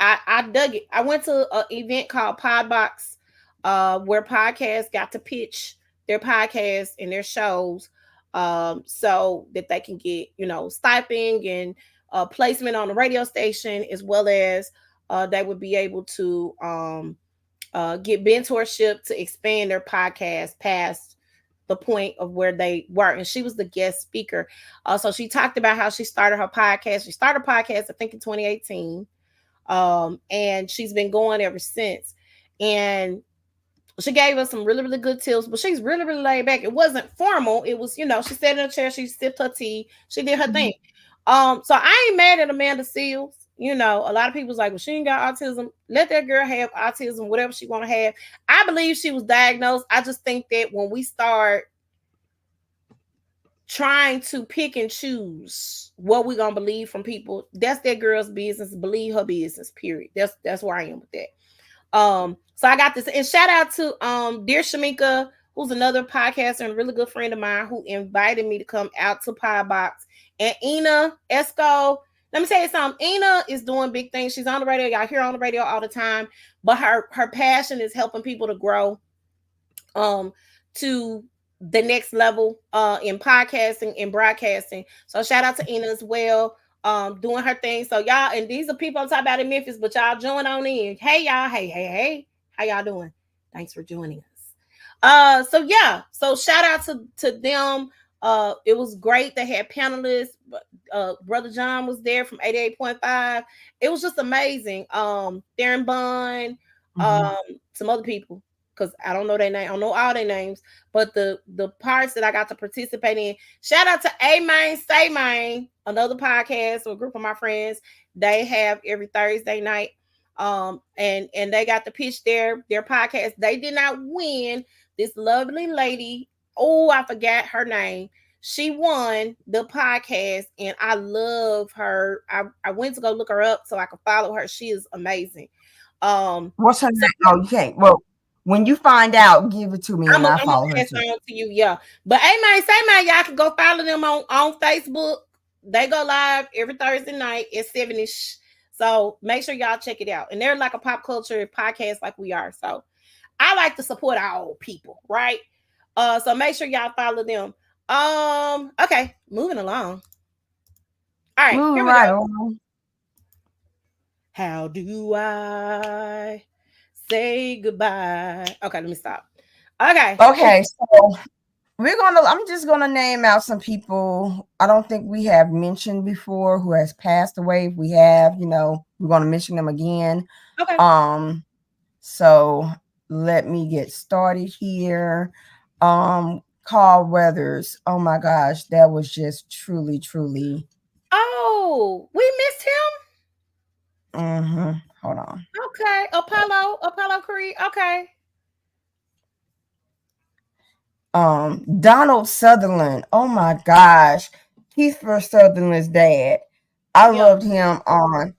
I dug it. I went to an event called Podbox, where podcasts got to pitch their podcasts and their shows, so that they can get, stipend and placement on the radio station, as well as they would be able to get mentorship to expand their podcast past the point of where they were. And she was the guest speaker. So she talked about how she started her podcast. She started a podcast, I think, in 2018. And she's been going ever since. And she gave us some really, really good tips, but she's really, really laid back. It wasn't formal. It was, she sat in a chair, she sipped her tea, she did her thing. So I ain't mad at Amanda Seals. A lot of people's like, well, she ain't got autism. Let that girl have autism, whatever she want to have. I believe she was diagnosed. I just think that when we start trying to pick and choose what we're gonna believe from people, that's that girl's business. Believe her business, period. That's where I am with that. So I got this, and shout out to dear Shamika, who's another podcaster and a really good friend of mine, who invited me to come out to Podbox. And Ina Esco, let me tell you something. Ina is doing big things. She's on the radio. Y'all hear her on the radio all the time, but her passion is helping people to grow to the next level in podcasting and broadcasting. So shout out to Ina as well, doing her thing. So y'all, and these are people I'm talking about in Memphis, but y'all join on in. Hey y'all, hey, how y'all doing? Thanks for joining us. So yeah, so shout out to them. It was great. They had panelists. Brother John was there from 88.5. It was just amazing. Darren Bond, some other people, because I don't know their name. I don't know all their names, but the parts that I got to participate in. Shout out to A Main Say Main, another podcast or a group of my friends. They have every Thursday night. And they got to pitch their podcast. They did not win. This lovely lady, oh, I forgot her name. She won the podcast, and I love her. I went to go look her up so I could follow her. She is amazing. What's her name? Oh, you can't. Well, when you find out, give it to me and I'll follow her too. To you, yeah. But Amen, say man, y'all can go follow them on Facebook. They go live every Thursday night at 7ish. So make sure y'all check it out. And they're like a pop culture podcast like we are. So I like to support our old people, right? So make sure y'all follow them. Okay, moving along. All right, here we go. How do I say goodbye? Okay, let me stop. Okay, so I'm just gonna name out some people I don't think we have mentioned before who has passed away. If we have, we're gonna mention them again. Okay. So let me get started here. Carl Weathers. Oh my gosh, that was just truly. Oh, we missed him. Hold on. Okay, Apollo Creed. Okay. Donald Sutherland. Oh my gosh, Kiefer Sutherland's dad. I loved him on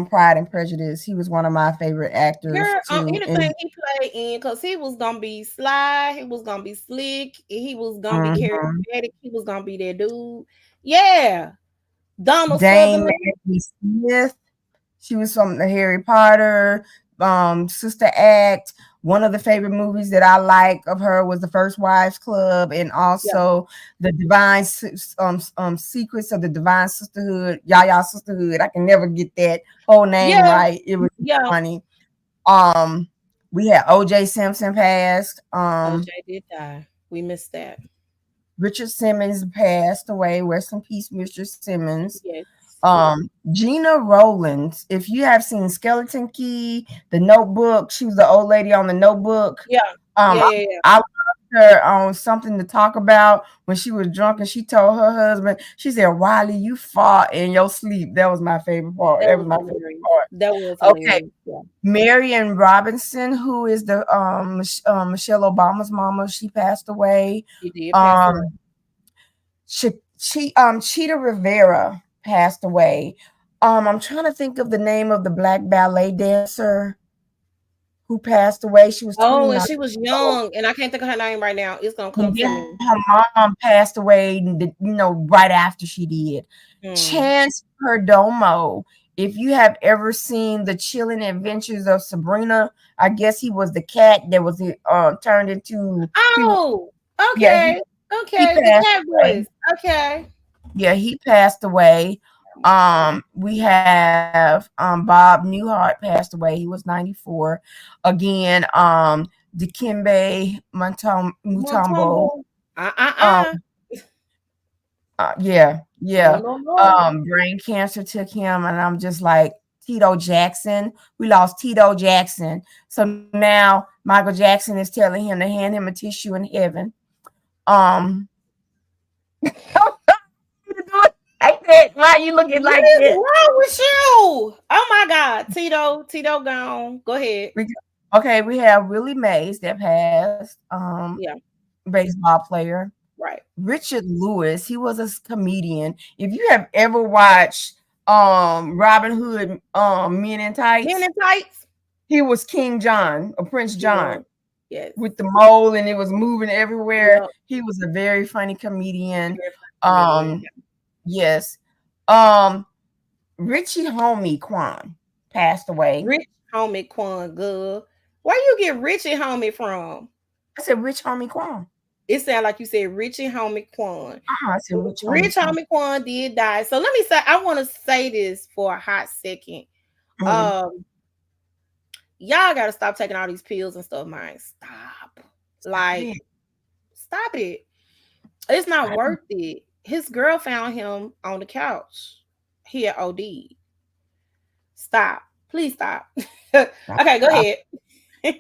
Pride and Prejudice. He was one of my favorite actors. Anything he played in, because he was gonna be sly, he was gonna be slick, he was gonna be charismatic, he was gonna be that dude. Yeah, Donald Sutherland. Smith. She was from the Harry Potter, Sister Act. One of the favorite movies that I like of her was The First Wives Club, and also the Divine Secrets of the Divine Sisterhood, Yall Sisterhood. I can never get that whole name right. It was funny. We had O.J. Simpson passed. O.J. did die. We missed that. Richard Simmons passed away. Rest in peace, Mr. Simmons. Yes. Gina Rowlands. If you have seen Skeleton Key, The Notebook, she was the old lady on The Notebook. Yeah. I loved her on something to talk about when she was drunk, and she told her husband, she said, "Wiley, you fought in your sleep." That was my favorite part. That That was was my favorite hilarious. part. That was Okay, hilarious. Yeah. Marion Robinson, who is the Michelle Obama's mama, she passed away. She did pass away. Um, Cheetah Rivera passed away. I'm trying to think of the name of the black ballet dancer who passed away. She was Oh, and 29 she was years old. young, and I can't think of her name right now. It's gonna come And to then me. her mom passed away, right after she did. Hmm. Chance Perdomo. If you have ever seen the Chilling Adventures of Sabrina, I guess he was the cat that was turned into. Oh, Yeah, okay, he okay. The passed cat away. voice. Okay. Yeah, he passed away. We have Bob Newhart passed away. He was 94. Again, Dikembe Mutombo. Montombo. Um, No, yeah. no, no. Brain cancer took him, and I'm just like Tito Jackson. We lost Tito Jackson, so now Michael Jackson is telling him to hand him a tissue in heaven. Um, like that. Why are you looking What like is that? wrong with you? Oh my God, Tito gone. Go ahead. Okay, we have Willie Mays that passed. Yeah, Baseball player. right. Richard Lewis, he was a comedian. If you have ever watched Robin Hood Men in Men Tights, in tights. he was King John or Prince He was. John Yes. with the mole and it was moving everywhere. Yep. He was a very funny comedian. Very funny comedian. Um yes. Um Richie Homie Quan passed away. Rich homie Quan good. Where you get Richie homie from? I said Rich Homie Quan. It sounded like you said Richie homie Quan. I said Rich Homie Rich Quan. homie Quan did die. So let me say, I want to say this for a hot second. Mhm. Um, y'all gotta stop taking all these pills and stuff, man. Stop. Like, it. stop it. It's not I- worth it. His girl found him on the couch. He had OD. Stop. Please stop. Okay, go ahead.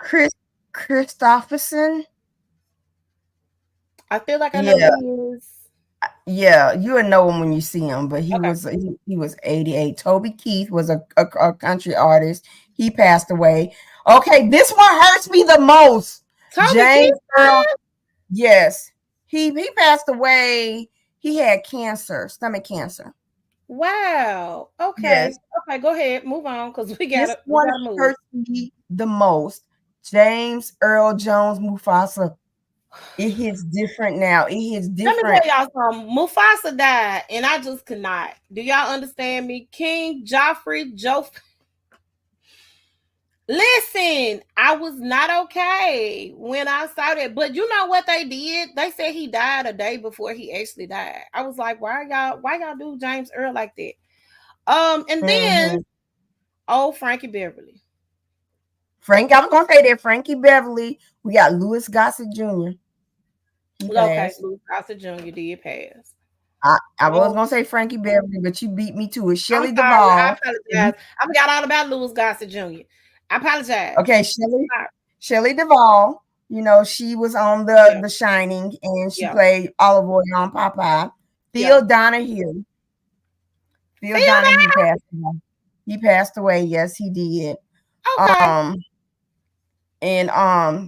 Chris Christopherson. I feel like I know Yeah, who he is. yeah, you would know him when you see him, but Okay. he was 88. Toby Keith was a country artist. He passed away. Okay, this one hurts me the most. Toby James Keith? Earl, yes. He passed away. He had cancer, stomach cancer. Wow. Okay. Yes. Okay, go ahead. Move on because we This gotta one move. hurts me the most. James Earl Jones Mufasa. It hits different now. It hits Let me different. tell y'all something. Mufasa died, and I just could not. Do y'all understand me? King Joffrey, Listen, I was not okay when I saw that. But you know what they did? They said he died a day before he actually died. I was like, why y'all do James Earl like that? And then Frankie Beverly. I was gonna say that Frankie Beverly. We got Louis Gossett Jr. He Okay, passed. Louis Gossett Jr. did pass. I was gonna say Frankie Beverly, but you beat me to it. I'm Shelley sorry. I Duvall. apologize. I forgot all about Louis Gossett Jr. I apologize. Okay, Shelley Duvall. You know, she was on Yeah. The Shining, and she Yeah. played Olive Oil on Popeye. Phil Donahue. Phil Donahue passed away. He passed away. Yes, he did. Okay. And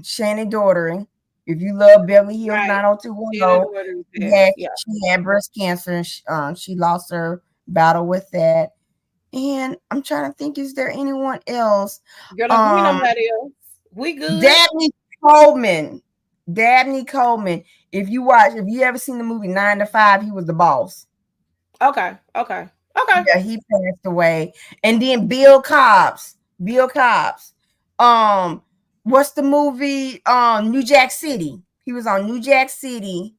Shannon Daughtry. If you love Beverly Hills Right. 90210, she had breast cancer. And she lost her battle with that. And I'm trying to think, is there anyone else? Girl, don't give me nobody else. We good. Dabney Coleman. Dabney Coleman. If you ever seen the movie 9 to 5, he was the boss. Okay. Yeah, he passed away. And then Bill Cobbs. What's the movie? New Jack City. He was on New Jack City.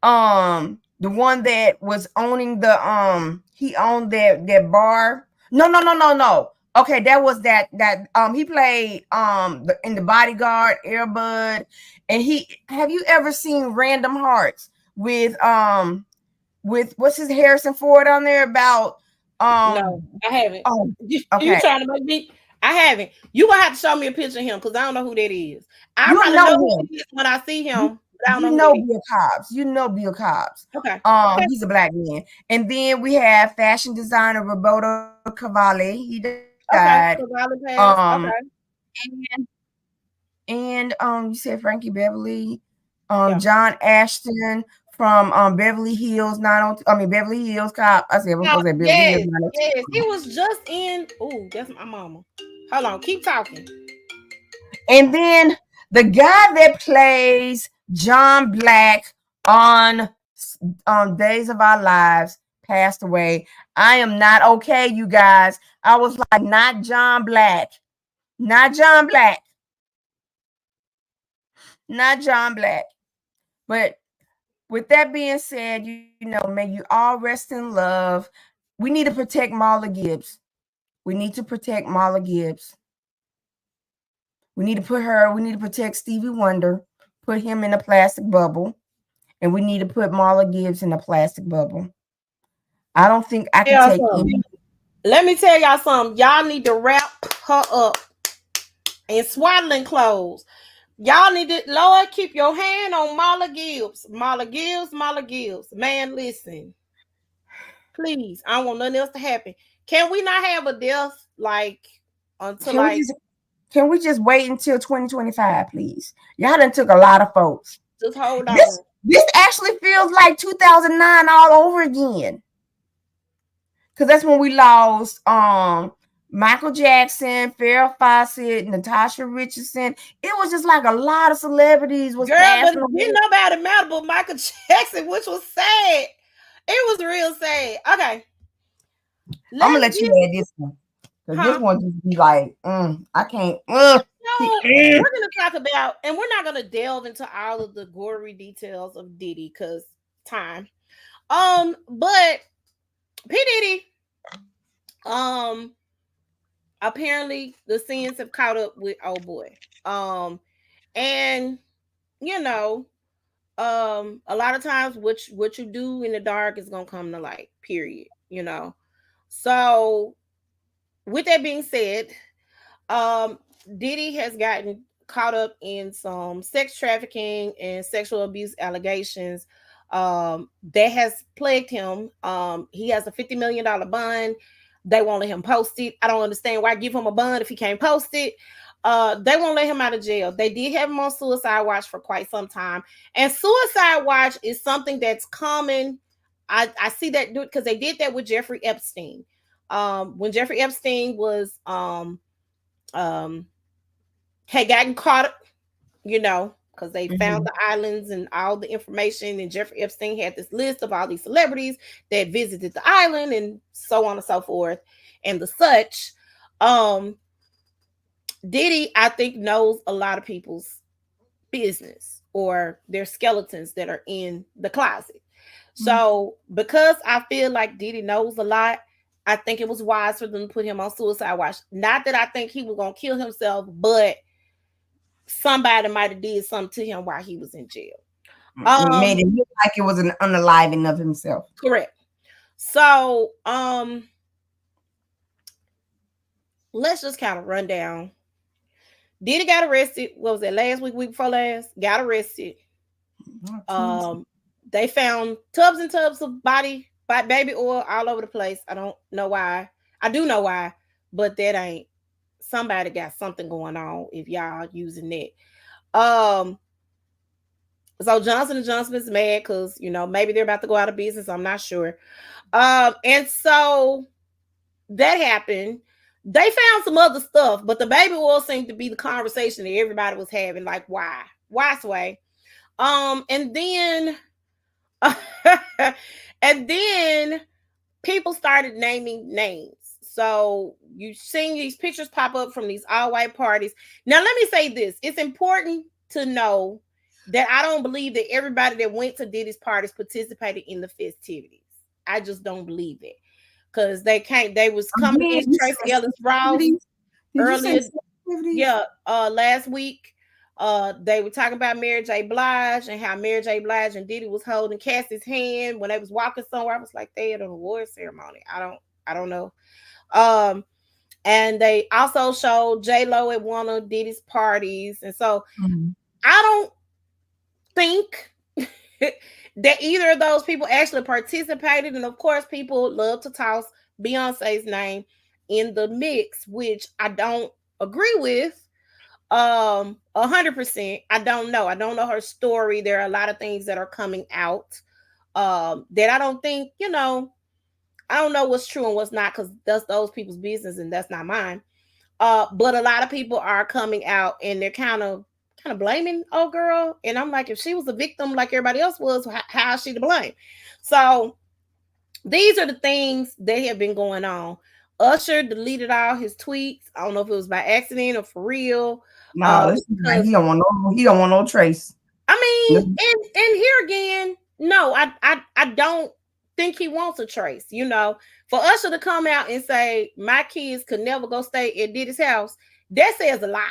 The one that was owning he owned that bar. No. Okay, that was that he played in The Bodyguard, Air Bud, and have you ever seen Random Hearts with what's his Harrison Ford on there about no, I haven't. oh You okay. trying to make me I haven't. You gonna have to show me a picture of him because I don't know who that is. I You probably know know who him. it is when I see You, him, but I don't you know who know that is. Bill Cobbs. You know Bill Cobbs. Okay. Okay. He's a black man. And then we have fashion designer Roberto Cavalli. He died. Okay. So Valley Um, Pass. Okay. and you said Frankie Beverly, Yeah. John Ashton from Beverly Hills 902. I mean Beverly Hills Cop. I said I was Now, supposed to say Beverly Hills yes, 902. yes. He was just in. Oh, that's my mama. Hold on. Keep talking. And then the guy that plays John Black on Days of Our Lives passed away. I am not okay, you guys. I was like, not John Black, not John Black, not John Black. But with that being said, may you all rest in love. We need to protect Marla Gibbs. We need to protect Marla Gibbs. We need to protect Stevie Wonder, put him in a plastic bubble, and we need to put Marla Gibbs in a plastic bubble. I don't think I can Tell take something. any. Let me tell y'all something. Y'all need to wrap her up in swaddling clothes. Y'all need to, Lord, keep your hand on Marla Gibbs. Marla Gibbs, Marla Gibbs. Man, listen. Please. I don't want nothing else to happen. Can we not have a death like until Can we like just can we just wait until 2025, please? Y'all done took a lot of folks. just hold on? This actually feels like 2009 all over again. Because that's when we lost Michael Jackson, Farrah Fawcett, Natasha Richardson. It was just like a lot of celebrities was Girl, but passing away. didn't nobody matter but Michael Jackson, which was sad. It was real sad. Okay. I'm gonna Let's let you get add this one. Because this huh? one just be like, I can't. No, we're gonna talk about, and we're not gonna delve into all of the gory details of Diddy because time. But P. Diddy, um, apparently the sins have caught up with old boy. And you know, a lot of times what you do in the dark is gonna come to light, period. So with that being said, um Diddy has gotten caught up in some sex trafficking and sexual abuse allegations that has plagued him. He has a $50 million bond. They won't let him post it. I don't understand why give him a bond if he can't post it. They won't let him out of jail. They did have him on suicide watch for quite some time, and suicide watch is something that's common. I see that because they did that with Jeffrey Epstein. When Jeffrey Epstein was um had gotten caught, because they found the islands and all the information, and Jeffrey Epstein had this list of all these celebrities that visited the island and so on and so forth and the such. um Diddy, I think, knows a lot of people's business or their skeletons that are in the closet. So because I feel like Diddy knows a lot, I think it was wise for them to put him on suicide watch. Not that I think he was gonna kill himself, but somebody might have did something to him while he was in jail. Made it look like it was an unaliving of himself. Correct. So let's just kind of run down. Diddy got arrested. What was that, last week before last? Got arrested. They found tubs and tubs of baby oil all over the place. I don't know why. I do know why, but that ain't, somebody got something going on if y'all using that. So Johnson & Johnson is mad because, maybe they're about to go out of business. I'm not sure. And so that happened. They found some other stuff, but the baby oil seemed to be the conversation that everybody was having. Like, why? Why, Sway? And then and then people started naming names. So you seeing these pictures pop up from these all-white parties. Now, let me say this. It's important to know that I don't believe that everybody that went to Diddy's parties participated in the festivities. I just don't believe it. Because they was coming against Tracy Ellis Ross earlier. Yeah, last week. They were talking about Mary J. Blige and how Mary J. Blige and Diddy was holding Cassie's hand when they was walking somewhere. I was like, they had an award ceremony. I don't know. And they also showed J-Lo at one of Diddy's parties. And so Mhm. I don't think that either of those people actually participated. And of course, people love to toss Beyonce's name in the mix, which I don't agree with. 100%. I don't know her story. There are a lot of things that are coming out that I don't think, I don't know what's true and what's not, because that's those people's business and that's not mine. But a lot of people are coming out and they're kind of blaming old girl. And I'm like, if she was a victim like everybody else was, how is she to blame? So these are the things that have been going on. Usher deleted all his tweets. I don't know if it was by accident or for real. No, this is like Because he don't want no trace. I mean, and here again, no, I don't think he wants a trace. For Usher to come out and say my kids could never go stay at Diddy's house, that says a lot.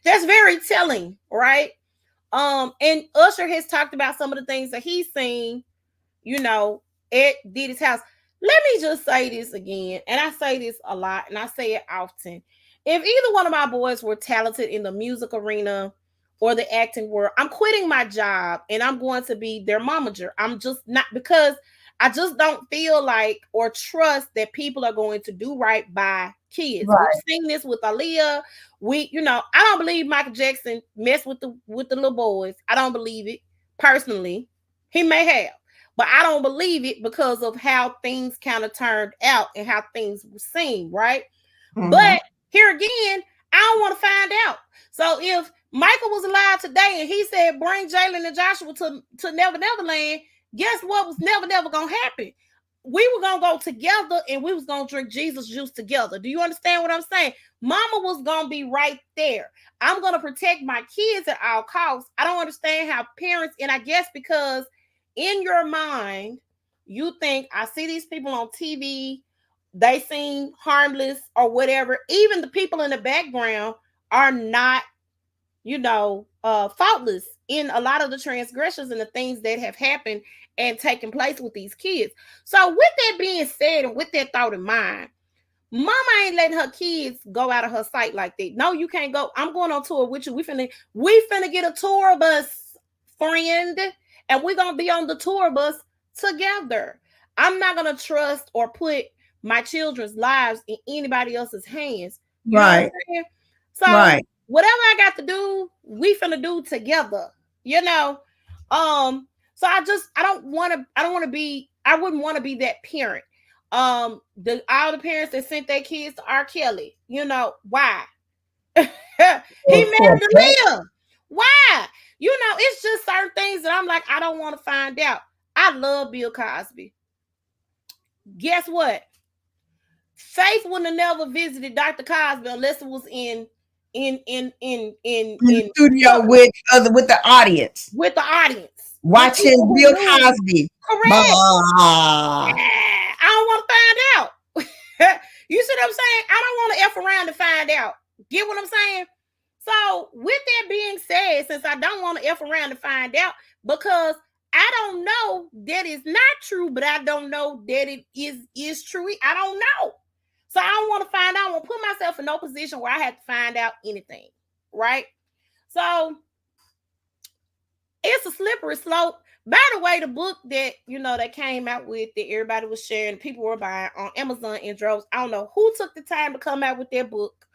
That's very telling, right? And Usher has talked about some of the things that he's seen, at Diddy's house. Let me just say this again, and I say this a lot, and I say it often. If either one of my boys were talented in the music arena or the acting world, I'm quitting my job and I'm going to be their momager. I'm just not, because I just don't feel like or trust that people are going to do right by kids. Right. We've seen this with Aaliyah. I don't believe Michael Jackson messed with the little boys. I don't believe it personally. He may have, but I don't believe it because of how things kind of turned out and how things seem, right? Mhm. But here again, I don't want to find out. So if Michael was alive today and he said, bring Jalen and Joshua to Never Neverland, guess what was never going to happen? We were going to go together and we was going to drink Jesus juice together. Do you understand what I'm saying? Mama was going to be right there. I'm going to protect my kids at all costs. I don't understand how parents, and I guess because in your mind, you think, I see these people on TV, they seem harmless or whatever. Even the people in the background are not, faultless in a lot of the transgressions and the things that have happened and taken place with these kids. So with that being said, and with that thought in mind, mama ain't letting her kids go out of her sight like that. No, you can't go. I'm going on tour with you. We finna get a tour bus, friend, and we're gonna be on the tour bus together. I'm not gonna trust or put my children's lives in anybody else's hands. You know what I'm saying? So Right. whatever I got to do, we finna do together. So I wouldn't want to be that parent. All the parents that sent their kids to R. Kelly, why? He married Aaliyah. Why? It's just certain things that I'm like, I don't want to find out. I love Bill Cosby. Guess what? Faith wouldn't have never visited Dr. Cosby unless it was in the studio with the audience, watching Bill Cosby. Correct. I don't want to find out. You see what I'm saying? I don't want to F around to find out. Get what I'm saying? So with that being said, since I don't want to F around to find out, because I don't know that it's not true, but I don't know that it is true. I don't know. So I don't want to find out. I won't put myself in no position where I have to find out anything. Right? So it's a slippery slope. By the way, the book that that came out with, that everybody was sharing, people were buying on Amazon in droves. I don't know who took the time to come out with their book,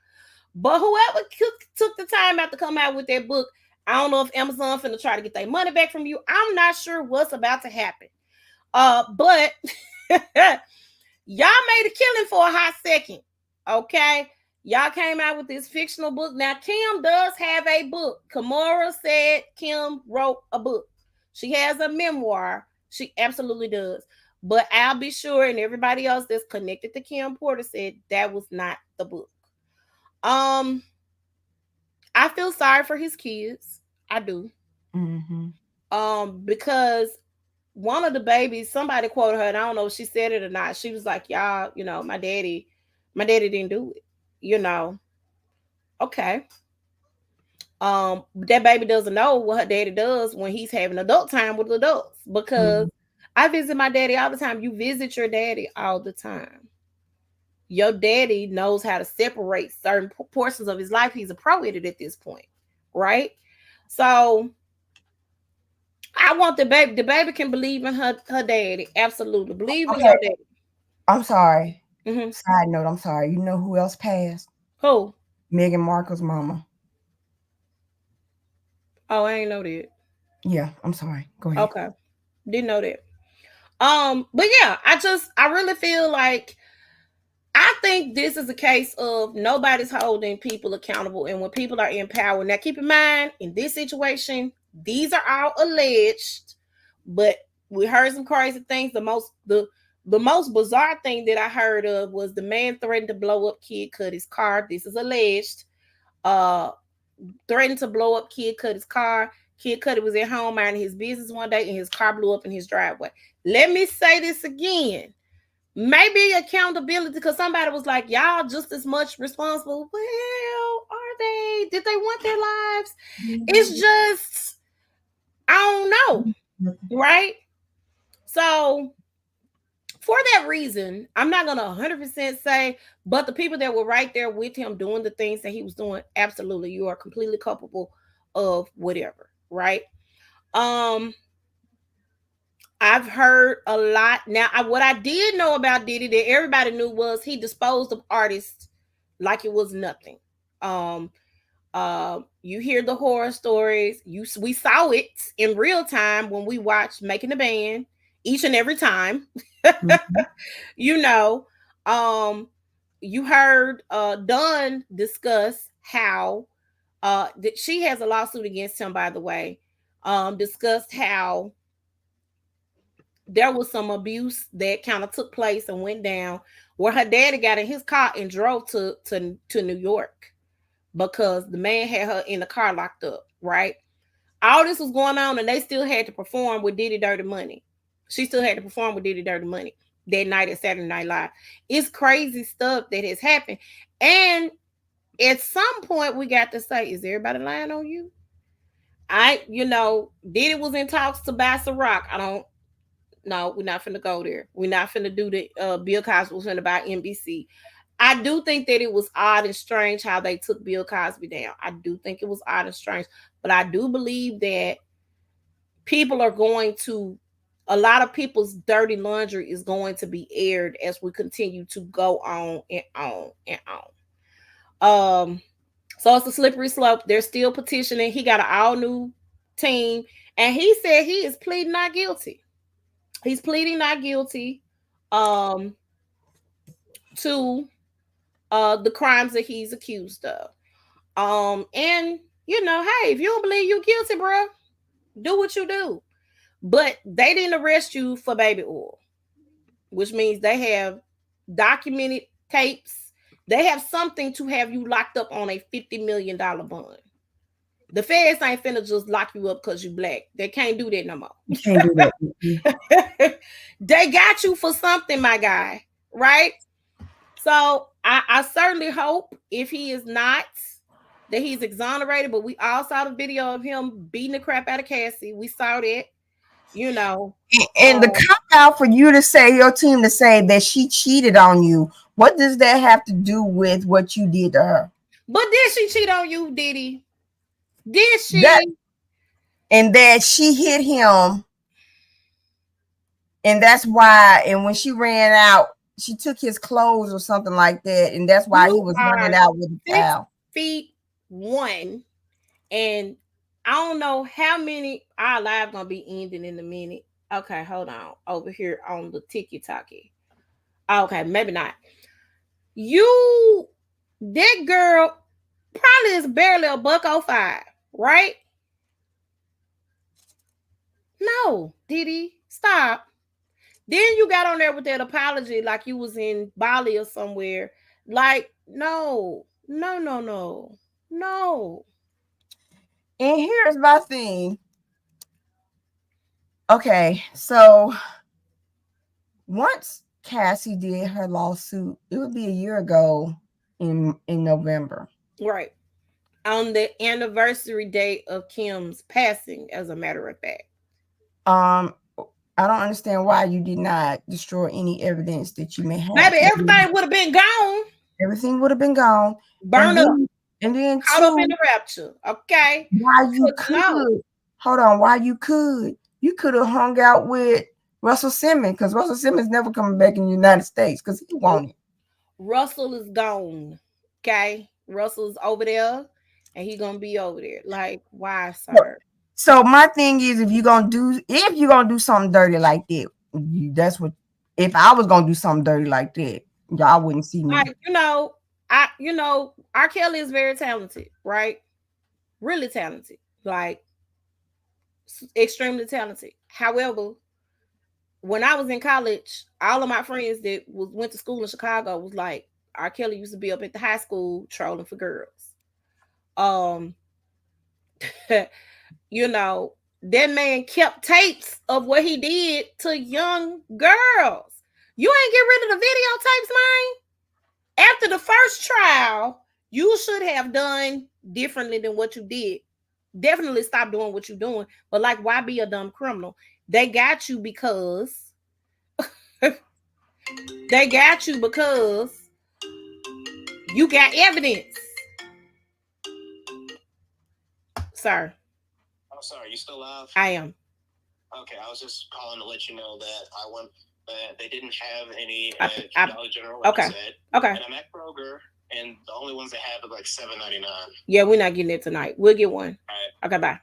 but whoever took the time out to come out with their book, I don't know if Amazon finna try to get their money back from you. I'm not sure what's about to happen. But y'all made a killing for a hot second. Okay. Y'all came out with this fictional book. Now, Kim does have a book. Kimora said Kim wrote a book. She has a memoir. She absolutely does. But I'll be sure, and everybody else that's connected to Kim Porter said that was not the book. I feel sorry for his kids. I do. Mm-hmm. Because one of the babies, somebody quoted her, and I don't know if she said it or not. She was like, y'all, my daddy didn't do it. Okay. That baby doesn't know what her daddy does when he's having adult time with adults, because I visit my daddy all the time. You visit your daddy all the time. your daddy knows how to separate certain portions of his life. He's a pro at it at this point, right? So I want the baby. The baby can believe in her daddy. Absolutely, believe in Okay, your daddy. I'm sorry. Mm-hmm. Side note, I'm sorry. You know who else passed? Who? Meghan Markle's mama. Oh, I ain't know that. Yeah, I'm sorry. Go ahead. Okay, didn't know that. But yeah, I really feel like I think this is a case of nobody's holding people accountable, and when people are in power. Now, keep in mind, in this situation, these are all alleged, but we heard some crazy things. The most bizarre thing that I heard of was the man threatened to blow up Kid Cudi's car. This is alleged. Uh, threatened to blow up Kid Cudi's car. Kid Cudi was at home minding his business one day, and his car blew up in his driveway. Let me say this again. Maybe accountability, because somebody was like, y'all just as much responsible. Well, are they? Did they want their lives? It's just, I don't know, right? So for that reason, I'm not gonna 100% say, but the people that were right there with him doing the things that he was doing, absolutely, you are completely culpable of whatever, right? Um, I've heard a lot. Now, what I did know about Diddy that everybody knew was he disposed of artists like it was nothing. Um, you hear the horror stories. We saw it in real time when we watched Making the Band each and every time. Mhm. you know, um, you heard Dunn discuss how that she has a lawsuit against him, by the way. Discussed how there was some abuse that kind of took place and went down where her daddy got in his car and drove to New York because the man had her in the car locked up, right? All this was going on and they still had to perform with Diddy Dirty Money. She still had to perform with Diddy Dirty Money that night at Saturday Night Live. It's crazy stuff that has happened. And at some point we got to say, is everybody lying on you? Diddy was in talks to buy some rock. I don't No, we're not finna go there. We're not finna do the Bill Cosby was finna buy NBC. I do think that it was odd and strange how they took Bill Cosby down. I do think it was odd and strange, but I do believe that people are going to a lot of people's dirty laundry is going to be aired as we continue to go on and on and on. So it's a slippery slope. They're still petitioning. He got an all new team, and he said he is pleading not guilty. He's pleading not guilty um to the crimes that he's accused of. And hey, if you don't believe you guilty, bro, do what you do. But they didn't arrest you for baby oil, which means they have documented tapes. They have something to have you locked up on a $50 million bond. The feds ain't finna just lock you up because you black. They can't do that no more. You can't do that. They got you for something, my guy, right? So I certainly hope if he is not, that he's exonerated. But we all saw the video of him beating the crap out of Cassie. We saw that, you know. And the cop out for you to say, your team to say that she cheated on you, what does that have to do with what you did to her? But did she cheat on you, Diddy? Did she? And that she hit him, and that's why. And when she ran out, she took his clothes or something like that, and that's why he was running out with the towel. 6'1", and I don't know how many. Our live gonna be ending in a minute. Okay, hold on. Over here on the tiki-taki. Okay, maybe not. That girl probably is barely a $105, right? No, Diddy, stop. Then you got on there with that apology like you was in Bali or somewhere. Like, no. No. And here's my thing. Okay, so once Cassie did her lawsuit, it would be a year ago in November. Right. On the anniversary date of Kim's passing, as a matter of fact. I don't understand why you did not destroy any evidence that you may have. Baby, everything would have been gone, Everything would have been gone. burned up, And then caught up in two, the rapture. Okay. why you But no. could hold on, why you could have hung out with Russell Simmons, because Russell Simmons never coming back in the United States because he wanted. Russell is gone. Okay. Russell's over there and he gonna be over there. Like, why, sir? So my thing is, if you're gonna do something dirty like that, that's what. If I was gonna do something dirty like that, y'all wouldn't see me. Like, R. Kelly is very talented, right? Really talented. Like, extremely talented. However, when I was in college, all of my friends that went to school in Chicago was like, R. Kelly used to be up at the high school trolling for girls. That man kept tapes of what he did to young girls. You ain't get rid of the videotapes, man. After the first trial, you should have done differently than what you did. Definitely stop doing what you're doing. But like, why be a dumb criminal? They got you because you got evidence. Sir. I'm sorry, you still live? I am. Okay, I was just calling to let you know that they didn't have any Dollar General. Okay. Okay. And I'm at Kroger, and the only ones they have are like $7.99. Yeah, we're not getting it tonight. We'll get one. All right. Okay, bye.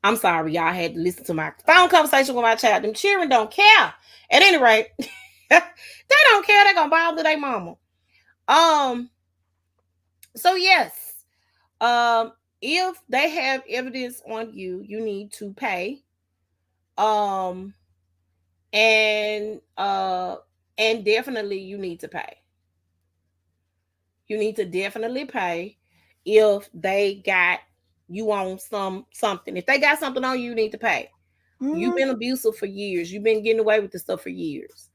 I'm sorry, y'all had to listen to my phone conversation with my child. Them children don't care. At any rate, they don't care. They're gonna bother their mama. So yes, if they have evidence on you, you need to pay. And definitely you need to pay. You need to definitely pay if they got you on something. If they got something on you, you need to pay. Mm-hmm. You've been abusive for years. You've been getting away with this stuff for years.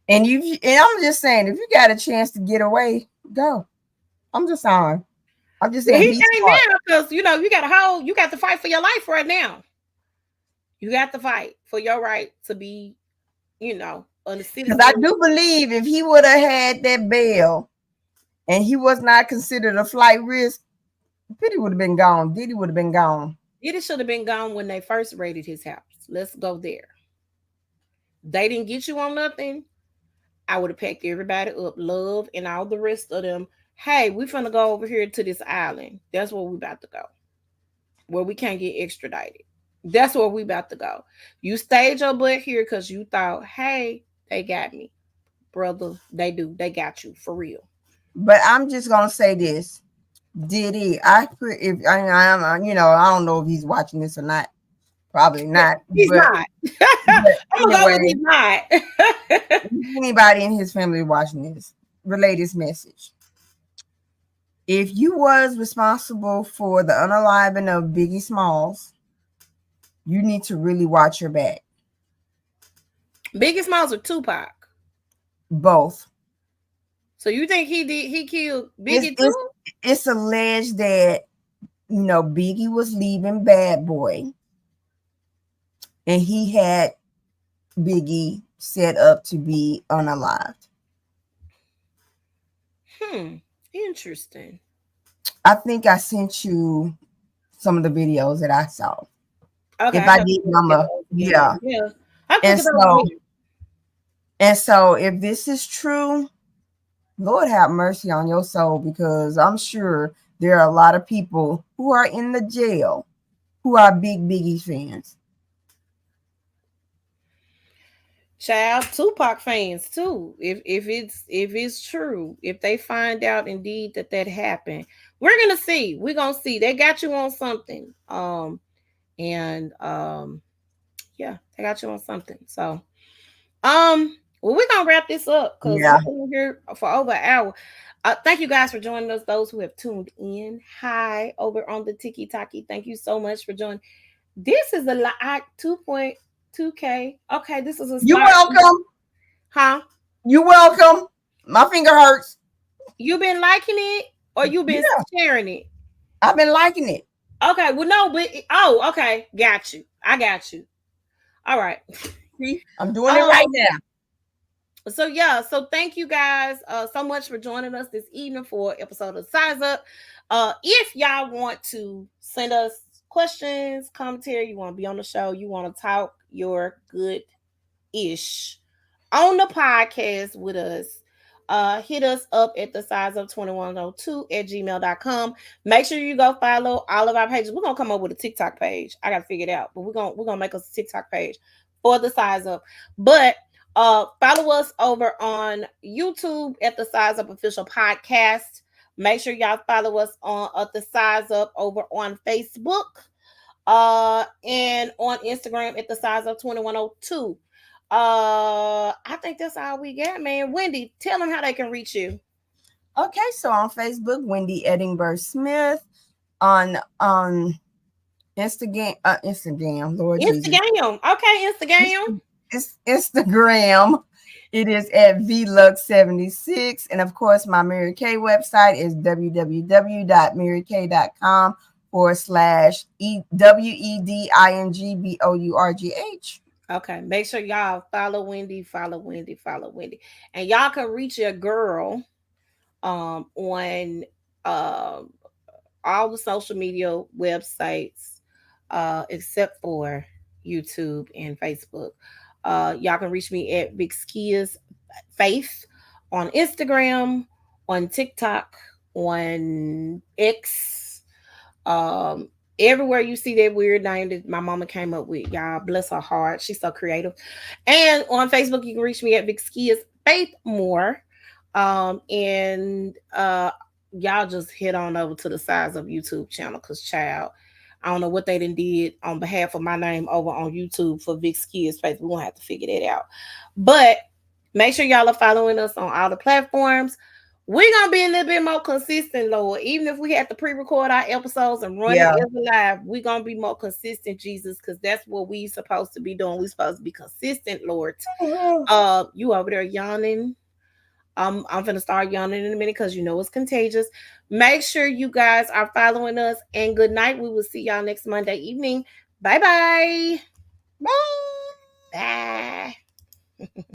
And I'm just saying, if you got a chance to get away, go. I'm just saying. He ain't now because you got to fight for your life right now. You got to fight for your right to be, on the citizen. Because I do believe if he would have had that bail and he was not considered a flight risk, Diddy would have been gone. Diddy would have been gone. Diddy should have been gone when they first raided his house. Let's go there. They didn't get you on nothing. I would have packed everybody up, Love and all the rest of them. Hey, we finna go over here to this island. That's where we about to go. Where we can't get extradited. That's where we about to go. You stayed your butt here because you thought, hey, they got me. Brother, they do. They got you for real. But I'm just gonna say this. Diddy, I don't know if he's watching this or not. Probably not. He's not. I'm gonna go with he's not. Anybody in his family watching this, relay this message. If you was responsible for the unaliving of Biggie Smalls, you need to really watch your back. Biggie Smalls or Tupac? Both. So you think he killed Biggie too? It's alleged that Biggie was leaving Bad Boy and he had Biggie set up to be unalived. Interesting. I think I sent you some of the videos that I saw. Okay. If I didn't, yeah. And so if this is true, Lord have mercy on your soul, because I'm sure there are a lot of people who are in the jail who are big Biggie fans. Child, Tupac fans too. If it's true, if they find out indeed that happened, we're gonna see. We're gonna see. They got you on something. Yeah, they got you on something. So, well, we're gonna wrap this up because we've been here for over an hour. Thank you guys for joining us. Those who have tuned in, hi over on the Tiki Taki. Thank you so much for joining. This is a lot 2.2K. Okay, this is a. You're welcome. Huh? You're welcome. My finger hurts. You been liking it or you been sharing it? I've been liking it. Okay, well, no, but okay, got you. I got you. All right. See, I'm doing it right now. So yeah, so thank you guys so much for joining us this evening for episode of Size Up. If y'all want to send us questions, commentary, you want to be on the show, you want to talk your good ish on the podcast with us, hit us up at the size of 2102 at gmail.com. Make sure you go follow all of our pages. We're gonna come up with a TikTok page. I gotta figure it out, but we're gonna make us a TikTok page for the size up. But follow us over on YouTube at the Size Up Official Podcast. Make sure y'all follow us on at the Size Up over on Facebook. And on Instagram at the Size Up 2102. I think that's all we got, man. Wendy, tell them how they can reach you. Okay, so on Facebook, Wendy Edinburgh Smith. On Instagram, Lord Jesus. Instagram. Okay, Instagram. It's Instagram. It is at vlux76. And of course, my Mary Kay website is www.marykay.com/WEDINGBOURGH. Okay, make sure y'all follow Wendy, follow Wendy, follow Wendy. And y'all can reach your girl on all the social media websites except for YouTube and Facebook. Y'all can reach me at Big Skias Faith on Instagram, on TikTok, on X, everywhere you see that weird name that my mama came up with. Y'all bless her heart. She's so creative. And on Facebook, you can reach me at Big Skias Faith More. And y'all just head on over to the Size Up YouTube channel, because child, I don't know what they did on behalf of my name over on YouTube for Vic Skids Face. We're gonna have to figure that out. But make sure y'all are following us on all the platforms. We're gonna be a little bit more consistent, Lord. Even if we have to pre-record our episodes and run it as live, we're gonna be more consistent, Jesus, because that's what we supposed to be doing. We're supposed to be consistent, Lord. You over there yawning. I'm gonna start yawning in a minute because you know it's contagious. Make sure you guys are following us, and good night. We will see y'all next Monday evening. Bye bye. Bye. Bye.